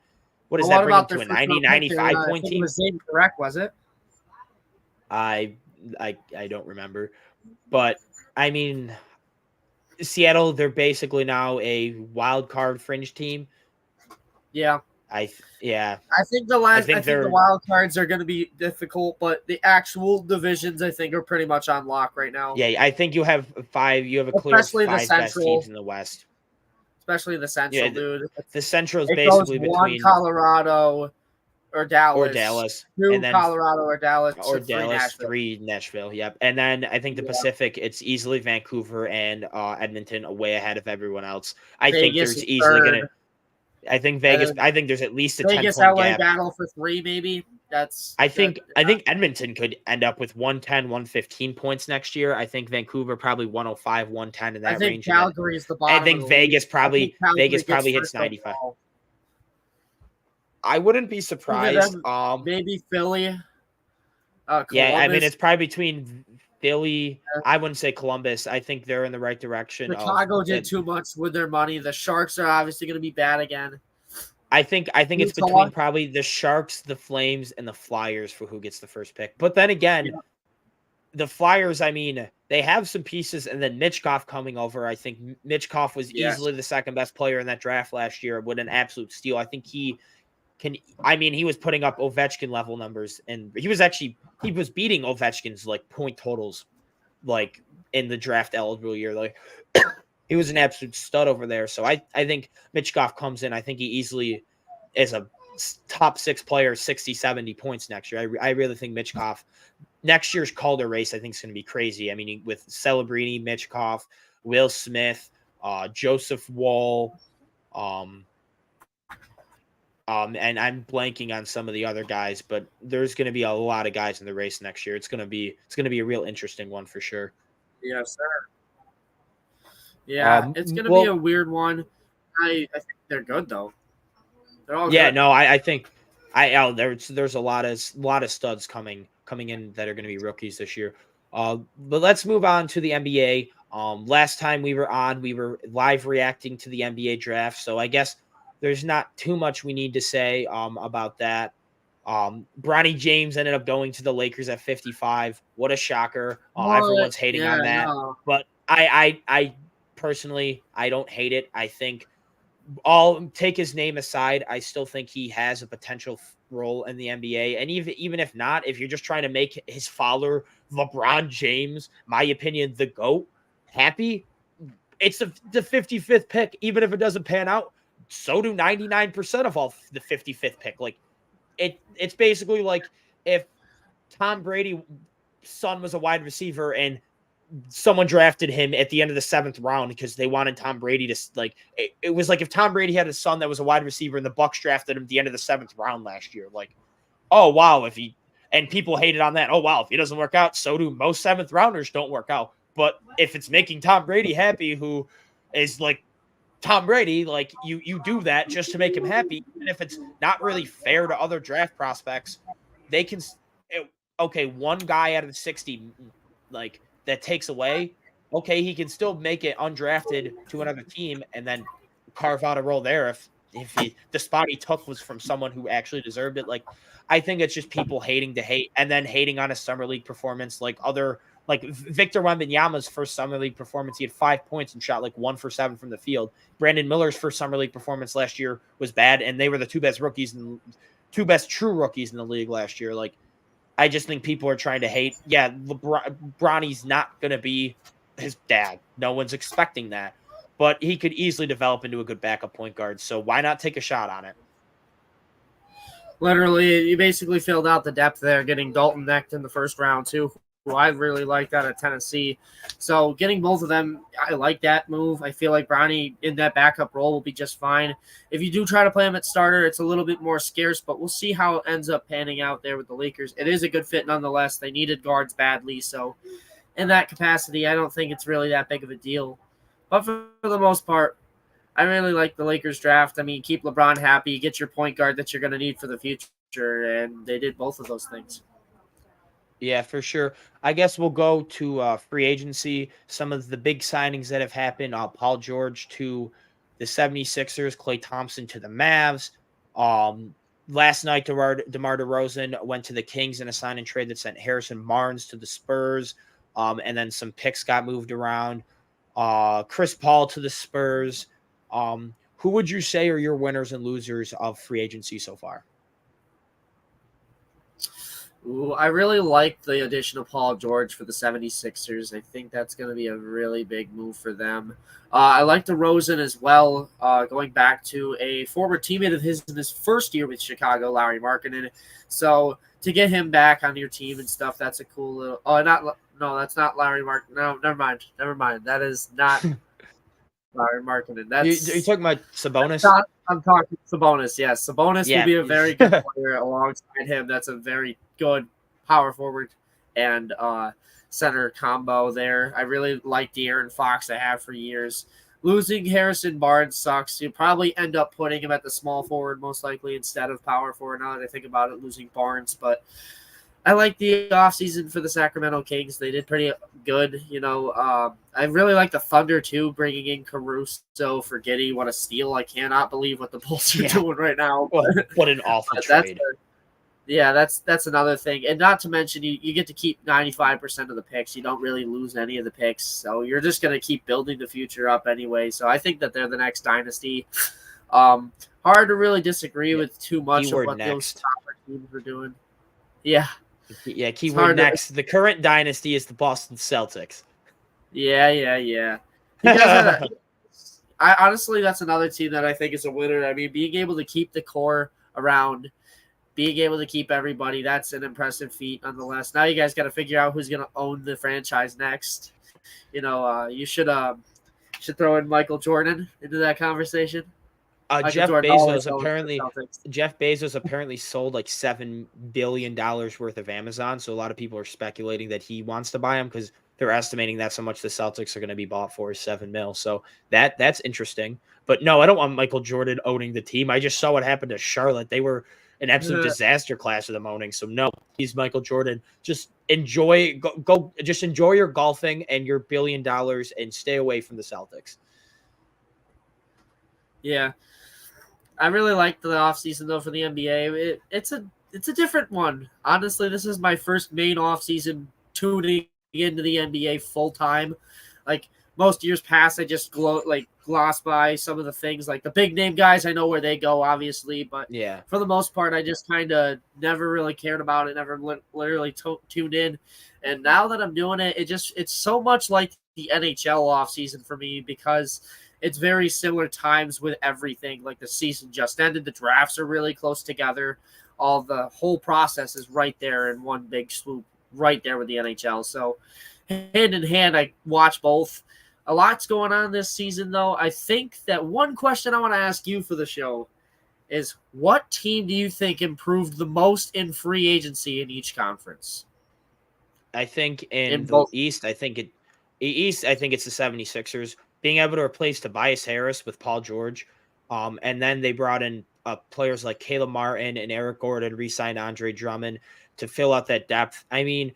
what does that bring them to? A 90, 95 point team?
Was Zane correct, was it?
I don't remember, but I mean, Seattle, they're basically now a wild card fringe team.
Yeah.
I think
the wild cards are going to be difficult, but the actual divisions I think are pretty much on lock right now.
Yeah, I think you have a clear 5 best teams in the West.
Especially the Central,
dude. The Central is
basically between Colorado or Dallas. 2
and then
Colorado or Dallas.
Or Dallas, 3 Nashville. Yep. And then I think the Pacific, it's easily Vancouver and Edmonton away ahead of everyone else. I think there's easily going to. I think Vegas. I think there's at least a 10-point
LA
gap.
battle for 3, maybe.
I think Edmonton could end up with 110, 115 points next year. I think Vancouver probably 105, 110 in that range.
Calgary is the bottom.
I think Vegas probably hits 95. I wouldn't be
Either
surprised.
them, maybe Philly,
Yeah, I mean,
Columbus.
it's probably between Philly. I wouldn't say Columbus. I think they're in the right direction of
Chicago did
it.
too much with their money. The Sharks are obviously going to be bad again.
I think it's
Utah,
between probably the Sharks, the Flames, and the Flyers for who gets the first pick. But then again,
yeah,
the Flyers, I mean, they have some pieces, and then Mitchkov coming over. I think Mitchkov was
yes,
easily the second best player in that draft last year with an absolute steal. I think he can. I mean, he was putting up Ovechkin level numbers, and he was beating Ovechkin's like point totals, like in the draft eligible year. Like he was an absolute stud over there. So I think Mitchkov comes in. I think he easily is a top 6 player, 60, 70 points next year. I really think Mitchkov next year's Calder race, I think, is going to be crazy. I mean, with Celebrini, Mitchkov, Will Smith, Joseph Wall, um, and I'm blanking on some of the other guys, but there's going to be a lot of guys in the race next year. It's going to be a real interesting one for sure.
yes, sir. Yeah, it's going to be a
Well,
weird one. I think they're good though. They're all
yeah,
good.
no, I think there's a lot of studs coming in that are going to be rookies this year. But let's move on to the NBA. Last time we were on, we were live reacting to the NBA draft, so I guess there's not too much we need to say about that. Bronny James ended up going to the Lakers at 55. What a shocker!
What?
Everyone's hating
Yeah,
on that,
no.
but I personally I don't hate it. I think I'll take his name aside. I still think he has a potential role in the NBA. And even if not, if you're just trying to make his follower LeBron James, my opinion, the GOAT, happy, it's the 55th pick. Even if it doesn't pan out, so do 99% of all the 55th pick. Like it's basically like if Tom Brady's son was a wide receiver and someone drafted him at the end of the 7th round because they wanted Tom Brady to like it was like if Tom Brady had a son that was a wide receiver and the Bucks drafted him at the end of the 7th round last year. Like, oh wow, if he and people hated on that. Oh wow, if he doesn't work out, so do most 7th rounders don't work out. But if it's making Tom Brady happy, who is like Tom Brady, like you do that just to make him happy, even if it's not really fair to other draft prospects. They can okay, one guy out of the 60 like that takes away, okay, he can still make it undrafted to another team and then carve out a role there if the spot he took was from someone who actually deserved it. Like I think it's just people hating to hate and then hating on a summer league performance like Victor Wembanyama's first summer league performance, he had 5 points and shot like 1 for 7 from the field. Brandon Miller's first summer league performance last year was bad, and they were the two best true rookies in the league last year. Like I just think people are trying to hate. Yeah, Bronny's not going to be his dad. No one's expecting that. But he could easily develop into a good backup point guard. So why not take a shot on it?
Literally, you basically filled out the depth there, getting Dalton Necht in the first round too, who I really like that at Tennessee. So getting both of them, I like that move. I feel like Bronny in that backup role will be just fine. If you do try to play him at starter, it's a little bit more scarce, but we'll see how it ends up panning out there with the Lakers. It is a good fit nonetheless. They needed guards badly, so in that capacity, I don't think it's really that big of a deal. But for the most part, I really like the Lakers draft. I mean, keep LeBron happy, get your point guard that you're going to need for the future, and they did both of those things.
Yeah, for sure. I guess we'll go to free agency. Some of the big signings that have happened. Paul George to the 76ers, Klay Thompson to the Mavs. Last night, DeMar DeRozan went to the Kings in a sign and trade that sent Harrison Barnes to the Spurs. And then some picks got moved around. Chris Paul to the Spurs. Who would you say are your winners and losers of free agency so far?
Ooh, I really like the addition of Paul George for the 76ers. I think that's going to be a really big move for them. I like DeRozan as well, going back to a former teammate of his in his first year with Chicago, Larry Markkinen. So to get him back on your team and stuff, that's a cool little. Oh, no, that's not Larry Mark. No, never mind. That is not Larry Markkinen.
You talking about Sabonis?
I'm talking Sabonis. Yes, Sabonis will
Yeah.
be a very good player alongside him. That's a very good power forward and center combo there. I really like the Aaron Fox I have for years. losing Harrison Barnes sucks. You probably end up putting him at the small forward most likely instead of power forward. Now that I think about it, losing Barnes, but I like the offseason for the Sacramento Kings. They did pretty good. I really like the Thunder, too, bringing in Caruso for Giddey. What a steal. I cannot believe what the Bulls are doing right now.
What an awful trade.
That's another thing. And not to mention, you get to keep 95% of the picks. You don't really lose any of the picks. So you're just going to keep building the future up anyway. So I think that they're the next dynasty. Hard to really disagree with too much
Keyword
of what
next.
those top teams are doing. Yeah.
Yeah, keyword next. The current dynasty is the Boston Celtics.
Yeah. You guys honestly, that's another team that I think is a winner. I mean, being able to keep the core around, being able to keep everybody, that's an impressive feat nonetheless. Now you guys got to figure out who's going to own the franchise next. You should throw in Michael Jordan into that conversation.
Jeff Bezos apparently sold like $7 billion worth of Amazon. So a lot of people are speculating that he wants to buy them because they're estimating that's how much the Celtics are going to be bought for, is $7 million. So that's interesting. But no, I don't want Michael Jordan owning the team. I just saw what happened to Charlotte. They were an absolute disaster class of them owning. So no, he's Michael Jordan. Just enjoy your golfing and your $1 billion and stay away from the Celtics.
Yeah. I really like the offseason, though, for the NBA. It's a different one. Honestly, this is my first main offseason tuning into the NBA full time. Like most years past, I just gloss by some of the things. Like the big name guys, I know where they go, obviously. But
yeah,
for the most part, I just kind of never really cared about it, never literally tuned in. And now that I'm doing it, it's so much like the NHL offseason for me because – it's very similar times with everything. Like the season just ended. The drafts are really close together. The whole process is right there in one big swoop, right there with the NHL. So hand in hand, I watch both. A lot's going on this season, though. I think that one question I want to ask you for the show is what team do you think improved the most in free agency in each conference?
I think in the East, I think it's the 76ers. Being able to replace Tobias Harris with Paul George. And then they brought in players like Caleb Martin and Eric Gordon, re-signed Andre Drummond to fill out that depth. I mean,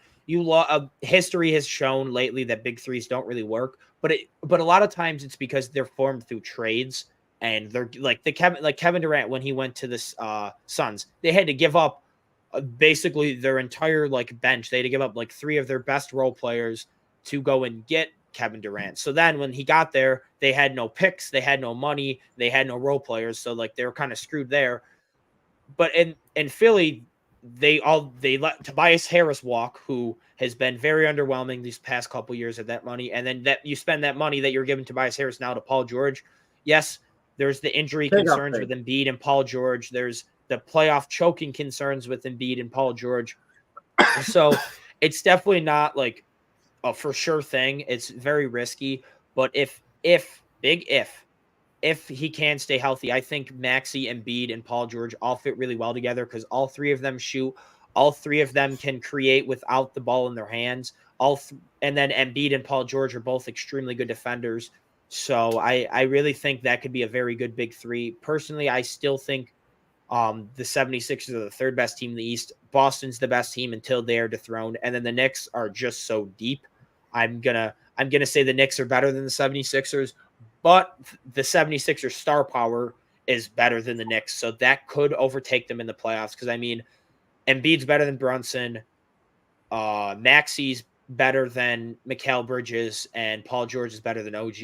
history has shown lately that big threes don't really work, but a lot of times it's because they're formed through trades, and they're like Kevin Durant when he went to the Suns. They had to give up basically their entire bench. They had to give up 3 of their best role players to go and get Kevin Durant. So then when he got there, they had no picks, they had no money, they had no role players. So they were kind of screwed there. But in Philly, they let Tobias Harris walk, who has been very underwhelming these past couple years at that money. And then that you spend that money that you're giving Tobias Harris now to Paul George. Yes, there's the injury concerns with Embiid and Paul George. There's the playoff choking concerns with Embiid and Paul George. So it's definitely not a for sure thing. It's very risky, but if he can stay healthy, I think Maxey, Embiid, and Paul George all fit really well together because all 3 of them shoot. All 3 of them can create without the ball in their hands. And then Embiid and Paul George are both extremely good defenders. So I really think that could be a very good big 3. Personally, I still think the 76ers are the 3rd best team in the East. Boston's the best team until they are dethroned. And then the Knicks are just so deep. I'm gonna say the Knicks are better than the 76ers, but the 76ers star power is better than the Knicks. So that could overtake them in the playoffs. Because I mean, Embiid's better than Brunson. Maxey's better than Mikal Bridges, and Paul George is better than OG.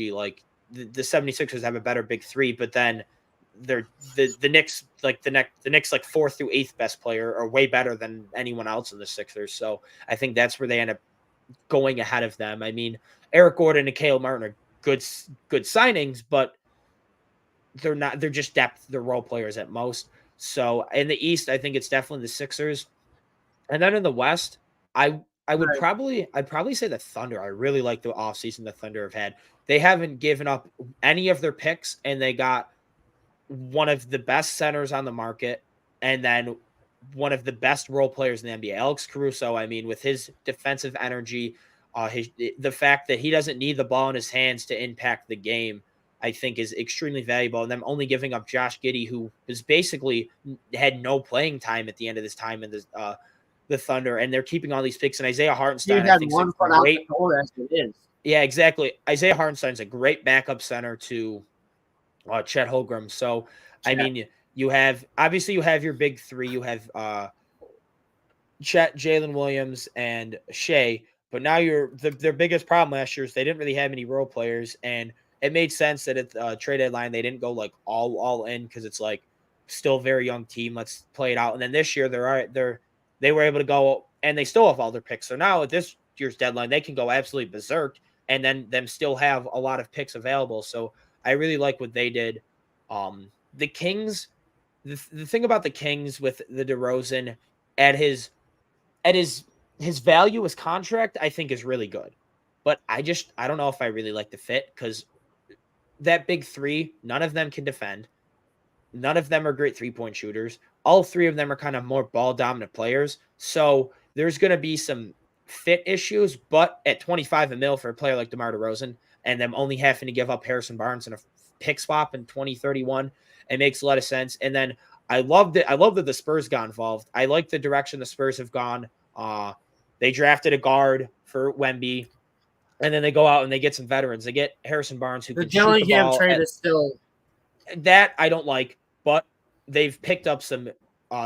The 76ers have a better big 3, but then the Knicks, the Knicks 4th through 8th best player are way better than anyone else in the Sixers. So I think that's where they end up going ahead of them. I mean, Eric Gordon and Caleb Martin are good signings, but they're just depth. They're role players at most. So in the East, I think it's definitely the Sixers. And then in the West, I'd probably say the Thunder. I really like the offseason the Thunder have had. They haven't given up any of their picks, and they got one of the best centers on the market, and then one of the best role players in the NBA, Alex Caruso. I mean, with his defensive energy, the fact that he doesn't need the ball in his hands to impact the game, I think is extremely valuable. And them only giving up Josh Giddey, who was basically had no playing time at the end of this time in the Thunder, and they're keeping all these picks. And Isaiah Hartenstein,
Dude
I
had
think, is a
one foot out the
great.
door as it is.
Yeah, exactly. Isaiah Hartenstein's a great backup center to Chet Holmgren. So, I
Yeah.
mean, you have your big three. You have Chet, Jalen Williams, and Shea. But now their biggest problem last year is they didn't really have any role players, and it made sense that at the trade deadline they didn't go like all in because it's like still a very young team. Let's play it out. And then this year they were able to go and they still have all their picks. So now at this year's deadline they can go absolutely berserk and then them still have a lot of picks available. So I really like what they did. The Kings, the thing about the Kings with the DeRozan at his at his value, his contract, I think is really good. But I don't know if I really like the fit because that big three, none of them can defend. None of them are great 3-point shooters. All three of them are kind of more ball dominant players. So there's going to be some fit issues, but at 25 a mil for a player like DeMar DeRozan and them only having to give up Harrison Barnes and a pick swap in 2031, it makes a lot of sense. And then I loved it. I love that the Spurs got involved. I like the direction the Spurs have gone. They drafted a guard for Wemby, and then they go out and they get some veterans. They get Harrison Barnes who
The
can shoot the
Dillingham
ball.
trade is still
That I don't like, but they've picked up some.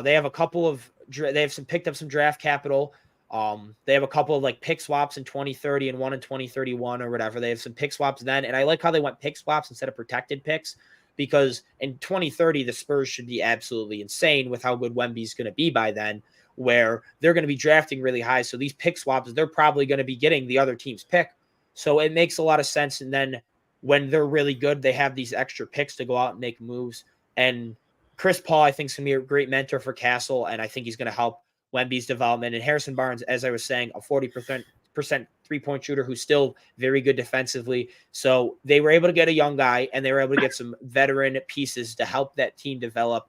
They have a couple of. They have picked up some draft capital. They have a couple of like pick swaps in 2030 and one in 2031 or whatever. They have some pick swaps then, and I like how they went pick swaps instead of protected picks because in 2030 the Spurs should be absolutely insane with how good Wemby's going to be by then, where they're going to be drafting really high. So these pick swaps, they're probably going to be getting the other team's pick. So it makes a lot of sense. And then when they're really good, they have these extra picks to go out and make moves. And Chris Paul, I think, is going to be a great mentor for Castle, and I think he's going to help Wemby's development. And Harrison Barnes, as I was saying, a 40% 3-point shooter who's still very good defensively. So they were able to get a young guy, and they were able to get some veteran pieces to help that team develop.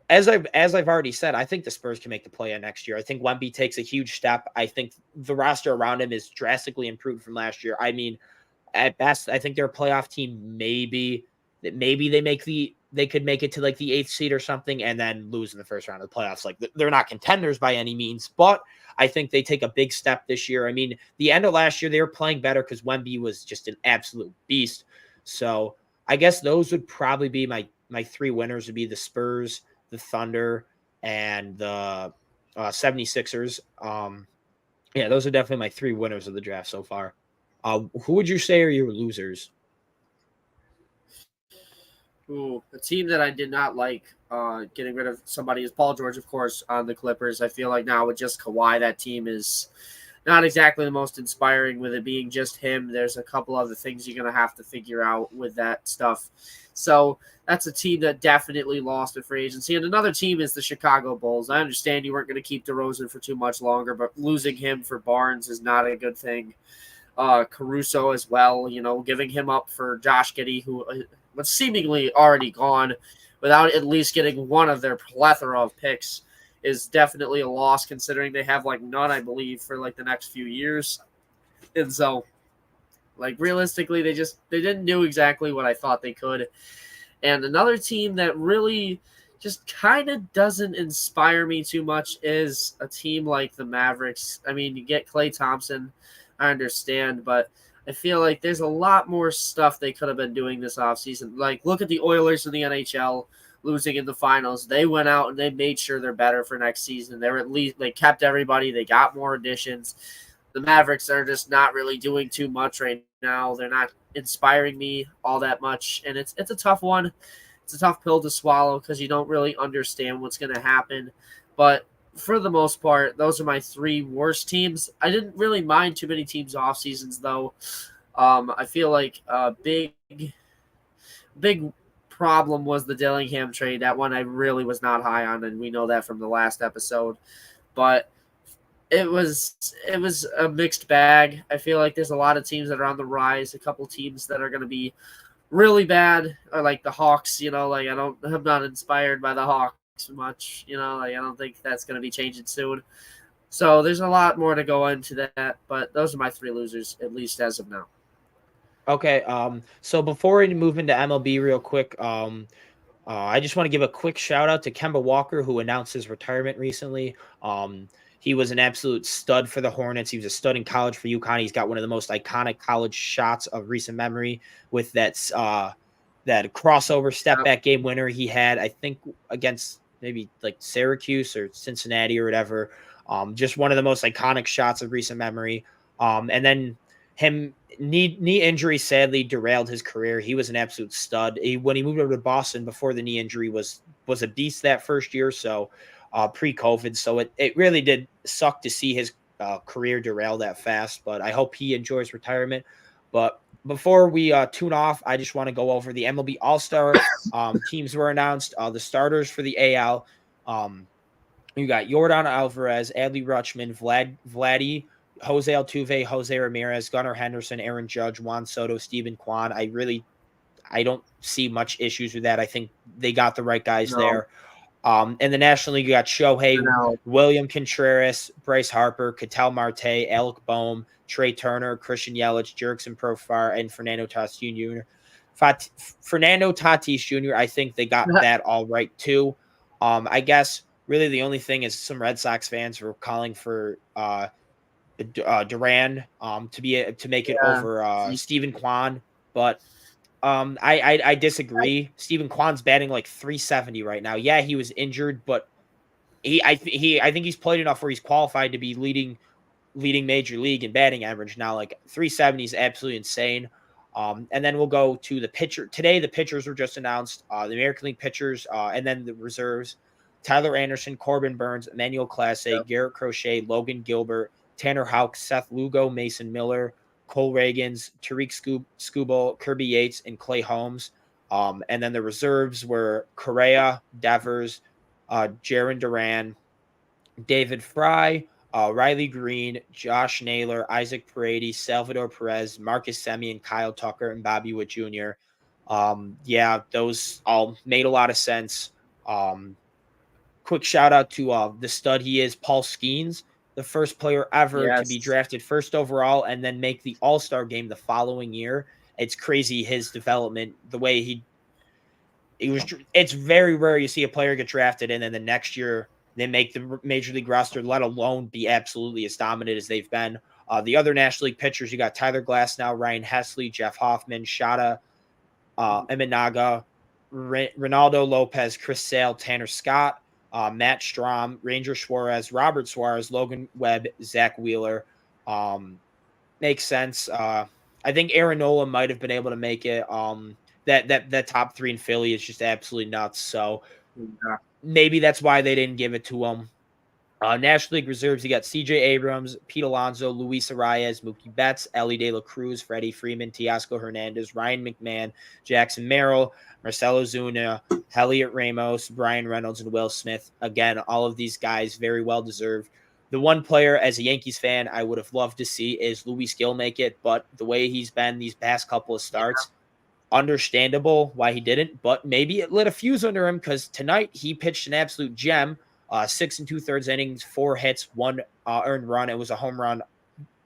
As I've already said, I think the Spurs can make the play-in next year. I think Wemby takes a huge step. I think the roster around him is drastically improved from last year. I mean, at best, I think they're a playoff team. Maybe they could make it to like the 8th seed or something and then lose in the first round of the playoffs. Like they're not contenders by any means, but I think they take a big step this year. I mean, the end of last year, they were playing better because Wemby was just an absolute beast. So I guess those would probably be my three winners would be the Spurs, the Thunder, and the 76ers. Yeah, those are definitely my three winners of the draft so far. Who would you say are your losers?
Ooh, a team that I did not like getting rid of somebody is Paul George, of course, on the Clippers. I feel like now with just Kawhi, that team is not exactly the most inspiring with it being just him. There's a couple other things you're going to have to figure out with that stuff. So that's a team that definitely lost at free agency. And another team is the Chicago Bulls. I understand you weren't going to keep DeRozan for too much longer, but losing him for Barnes is not a good thing. Caruso as well, giving him up for Josh Giddey, who was seemingly already gone without at least getting one of their plethora of picks is definitely a loss considering they have like none, I believe, for like the next few years. And so like realistically, they didn't do exactly what I thought they could. And another team that really just kind of doesn't inspire me too much is a team like the Mavericks. I mean, you get Klay Thompson, I understand, but I feel like there's a lot more stuff they could have been doing this offseason. Like, look at the Oilers in the NHL losing in the finals. They went out and they made sure they're better for next season. They kept everybody. They got more additions. The Mavericks are just not really doing too much right now. They're not inspiring me all that much, and it's a tough one. It's a tough pill to swallow because you don't really understand what's going to happen. But for the most part, those are my three worst teams. I didn't really mind too many teams off seasons though. I feel like a big problem was the Dillingham trade. That one I really was not high on, and we know that from the last episode. But it was a mixed bag. I feel like there's a lot of teams that are on the rise, a couple teams that are going to be really bad, or like the Hawks, I'm not inspired by the Hawks much, I don't think that's going to be changing soon. So there's a lot more to go into that, but those are my three losers, at least as of now.
Okay. So before we move into MLB real quick, I just want to give a quick shout out to Kemba Walker, who announced his retirement recently. He was an absolute stud for the Hornets. He was a stud in college for UConn. He's got one of the most iconic college shots of recent memory with that crossover step back game winner he had, I think, against maybe like Syracuse or Cincinnati or whatever. Just one of the most iconic shots of recent memory. And then him knee injury sadly derailed his career. He was an absolute stud. When he moved over to Boston before the knee injury was a beast that first year. So pre-COVID. So it really did suck to see his career derail that fast. But I hope he enjoys retirement. But before we tune off, I just want to go over the MLB All-Star teams were announced. The starters for the AL. You got Jordan Alvarez, Adley Rutschman, Vladdy, Jose Altuve, Jose Ramirez, Gunnar Henderson, Aaron Judge, Juan Soto, Stephen Kwan. I don't see much issues with that. I think they got the right guys
No,
there. In the National League, you got Shohei,
no.
William Contreras, Bryce Harper, Ketel Marte, Alec Boehm, Trey Turner, Christian Yelich, Jurickson Profar, and Fernando Tatis Jr. Fernando Tatis Jr., I think they got that all right too. I guess really the only thing is some Red Sox fans were calling for Duran to make it
Yeah.
over Stephen Kwan, but I disagree. Stephen Kwan's batting like 370 right now. Yeah, he was injured, but I think he's played enough where he's qualified to be leading major league in batting average now. Like 370 is absolutely insane. And then we'll go to the pitcher. Today, the pitchers were just announced. The American League pitchers, and then the reserves. Tyler Anderson, Corbin Burns, Emmanuel Clase, Garrett Crochet, Logan Gilbert, Tanner Houck, Seth Lugo, Mason Miller, Cole Reagans, Tariq Skubal, Kirby Yates, and Clay Holmes. And then the reserves were Correa, Devers, Jaron Duran, David Fry, Riley Green, Josh Naylor, Isaac Paredes, Salvador Perez, Marcus Semien, Kyle Tucker, and Bobby Witt Jr. Yeah, those all made a lot of sense. Quick shout out to the stud he is, Paul Skeens, the first player ever to be
Yes.
drafted first overall and then make the All-Star game the following year. It's crazy his development, the way it's very rare you see a player get drafted and then the next year they make the major league roster, let alone be absolutely as dominant as they've been. The other National League pitchers, you got Tyler Glasnow, Ryan Hesley, Jeff Hoffman, Shada Eminaga, Ronaldo Lopez, Chris Sale, Tanner Scott, Matt Strom, Ranger Suarez, Robert Suarez, Logan Webb, Zach Wheeler. Makes sense. I think Aaron Nola might have been able to make it. That top three in Philly is just absolutely nuts. So
Yeah.
maybe that's why they didn't give it to him. National League reserves, you got C.J. Abrams, Pete Alonso, Luis Arias, Mookie Betts, Ellie De La Cruz, Freddie Freeman, Teoscar Hernandez, Ryan McMahon, Jackson Merrill, Marcelo Zuna, Elliot Ramos, Brian Reynolds, and Will Smith. Again, all of these guys very well deserved. The one player, as a Yankees fan, I would have loved to see is Luis Gil make it, but the way he's been these past couple of starts, understandable why he didn't, but maybe it lit a fuse under him because tonight he pitched an absolute gem. 6 2/3 innings, 4 hits, 1 earned run. It was a home run.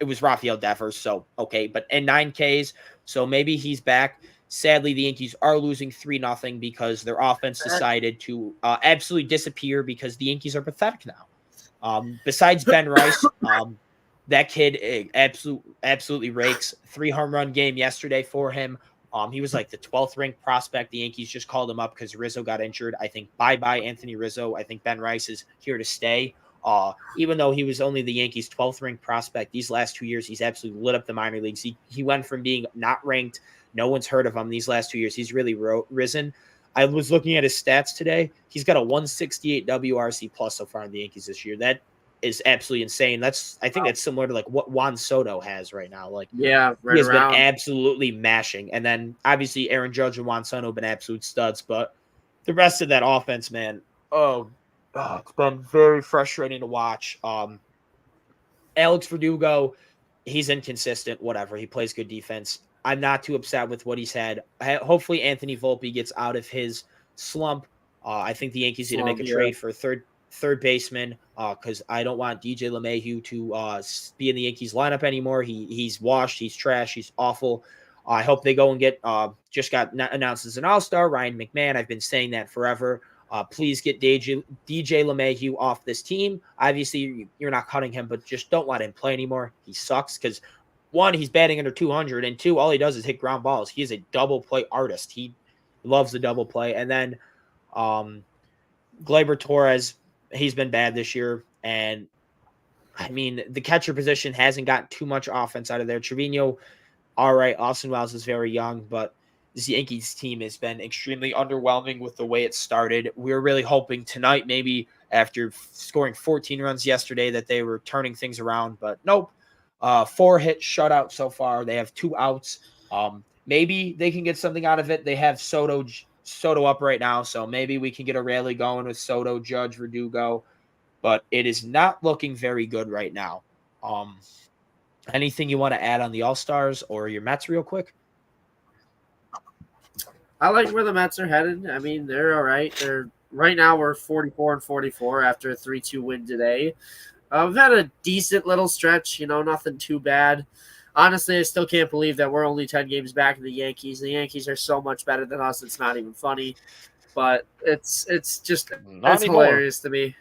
It was Rafael Devers, so okay, but and 9 Ks. So maybe he's back. Sadly, the Yankees are losing 3-0 because their offense decided to absolutely disappear because the Yankees are pathetic now. Besides Ben Rice, that kid absolutely rakes. 3 home run game yesterday for him. He was like the 12th ranked prospect. The Yankees just called him up because Rizzo got injured. I think bye Anthony Rizzo. I think Ben Rice is here to stay. Even though he was only the Yankees' 12th ranked prospect, these last 2 years he's absolutely lit up the minor leagues. He went from being not ranked, no one's heard of him these last 2 years. He's really risen. I was looking at his stats today. He's got a 168 WRC plus so far in the Yankees this year. That is absolutely insane. I think that's similar to like what Juan Soto has right now. Like,
Yeah,
he
right
has
around.
been absolutely mashing. And then obviously Aaron Judge and Juan Soto have been absolute studs, but the rest of that offense, man, it's been very frustrating to watch. Alex Verdugo, he's inconsistent, whatever. He plays good defense. I'm not too upset with what he's had. Hopefully Anthony Volpe gets out of his slump. I think the Yankees need to make a trade for a third baseman because I don't want DJ LeMahieu to be in the Yankees lineup anymore. He's washed. He's trash. He's awful. I hope they go and get just got announced as an all-star, Ryan McMahon. I've been saying that forever. Please get DJ LeMahieu off this team. Obviously, you're not cutting him, but just don't let him play anymore. He sucks because, one, he's batting under 200, and two, all he does is hit ground balls. He is a double play artist. He loves the double play. And then Gleyber Torres, he's been bad this year. And, I mean, the catcher position hasn't got too much offense out of there. Trevino, all right. Austin Wells is very young, but this Yankees team has been extremely underwhelming with the way it started. We were really hoping tonight, maybe after scoring 14 runs yesterday, that they were turning things around, but nope. 4-hit shutout so far. They have 2 outs. Maybe they can get something out of it. They have Soto up right now, so maybe we can get a rally going with Soto, Judge, Verdugo, but it is not looking very good right now. Anything you want to add on the All-Stars or your Mets real quick?
I like where the Mets are headed. I mean, they're all right. Right now we're 44-44 after a 3-2 win today. We've had a decent little stretch, nothing too bad. Honestly, I still can't believe that we're only 10 games back in the Yankees. The Yankees are so much better than us. It's not even funny, but it's just
Not anymore.
hilarious to me.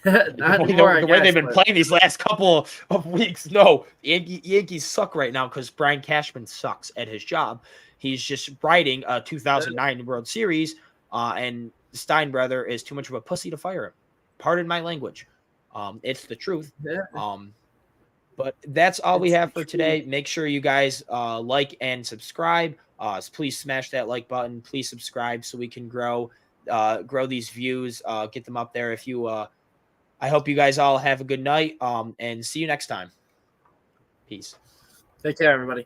The way they've been playing these last couple of weeks. No, Yankees suck right now because Brian Cashman sucks at his job. He's just writing a 2009 World Series, and Steinbrenner is too much of a pussy to fire him. Pardon my language. It's the truth.
Yeah.
But that's all we have for today. Make sure you guys like and subscribe. Please smash that like button. Please subscribe so we can grow these views, get them up there. I hope you guys all have a good night, and see you next time. Peace.
Take care, everybody.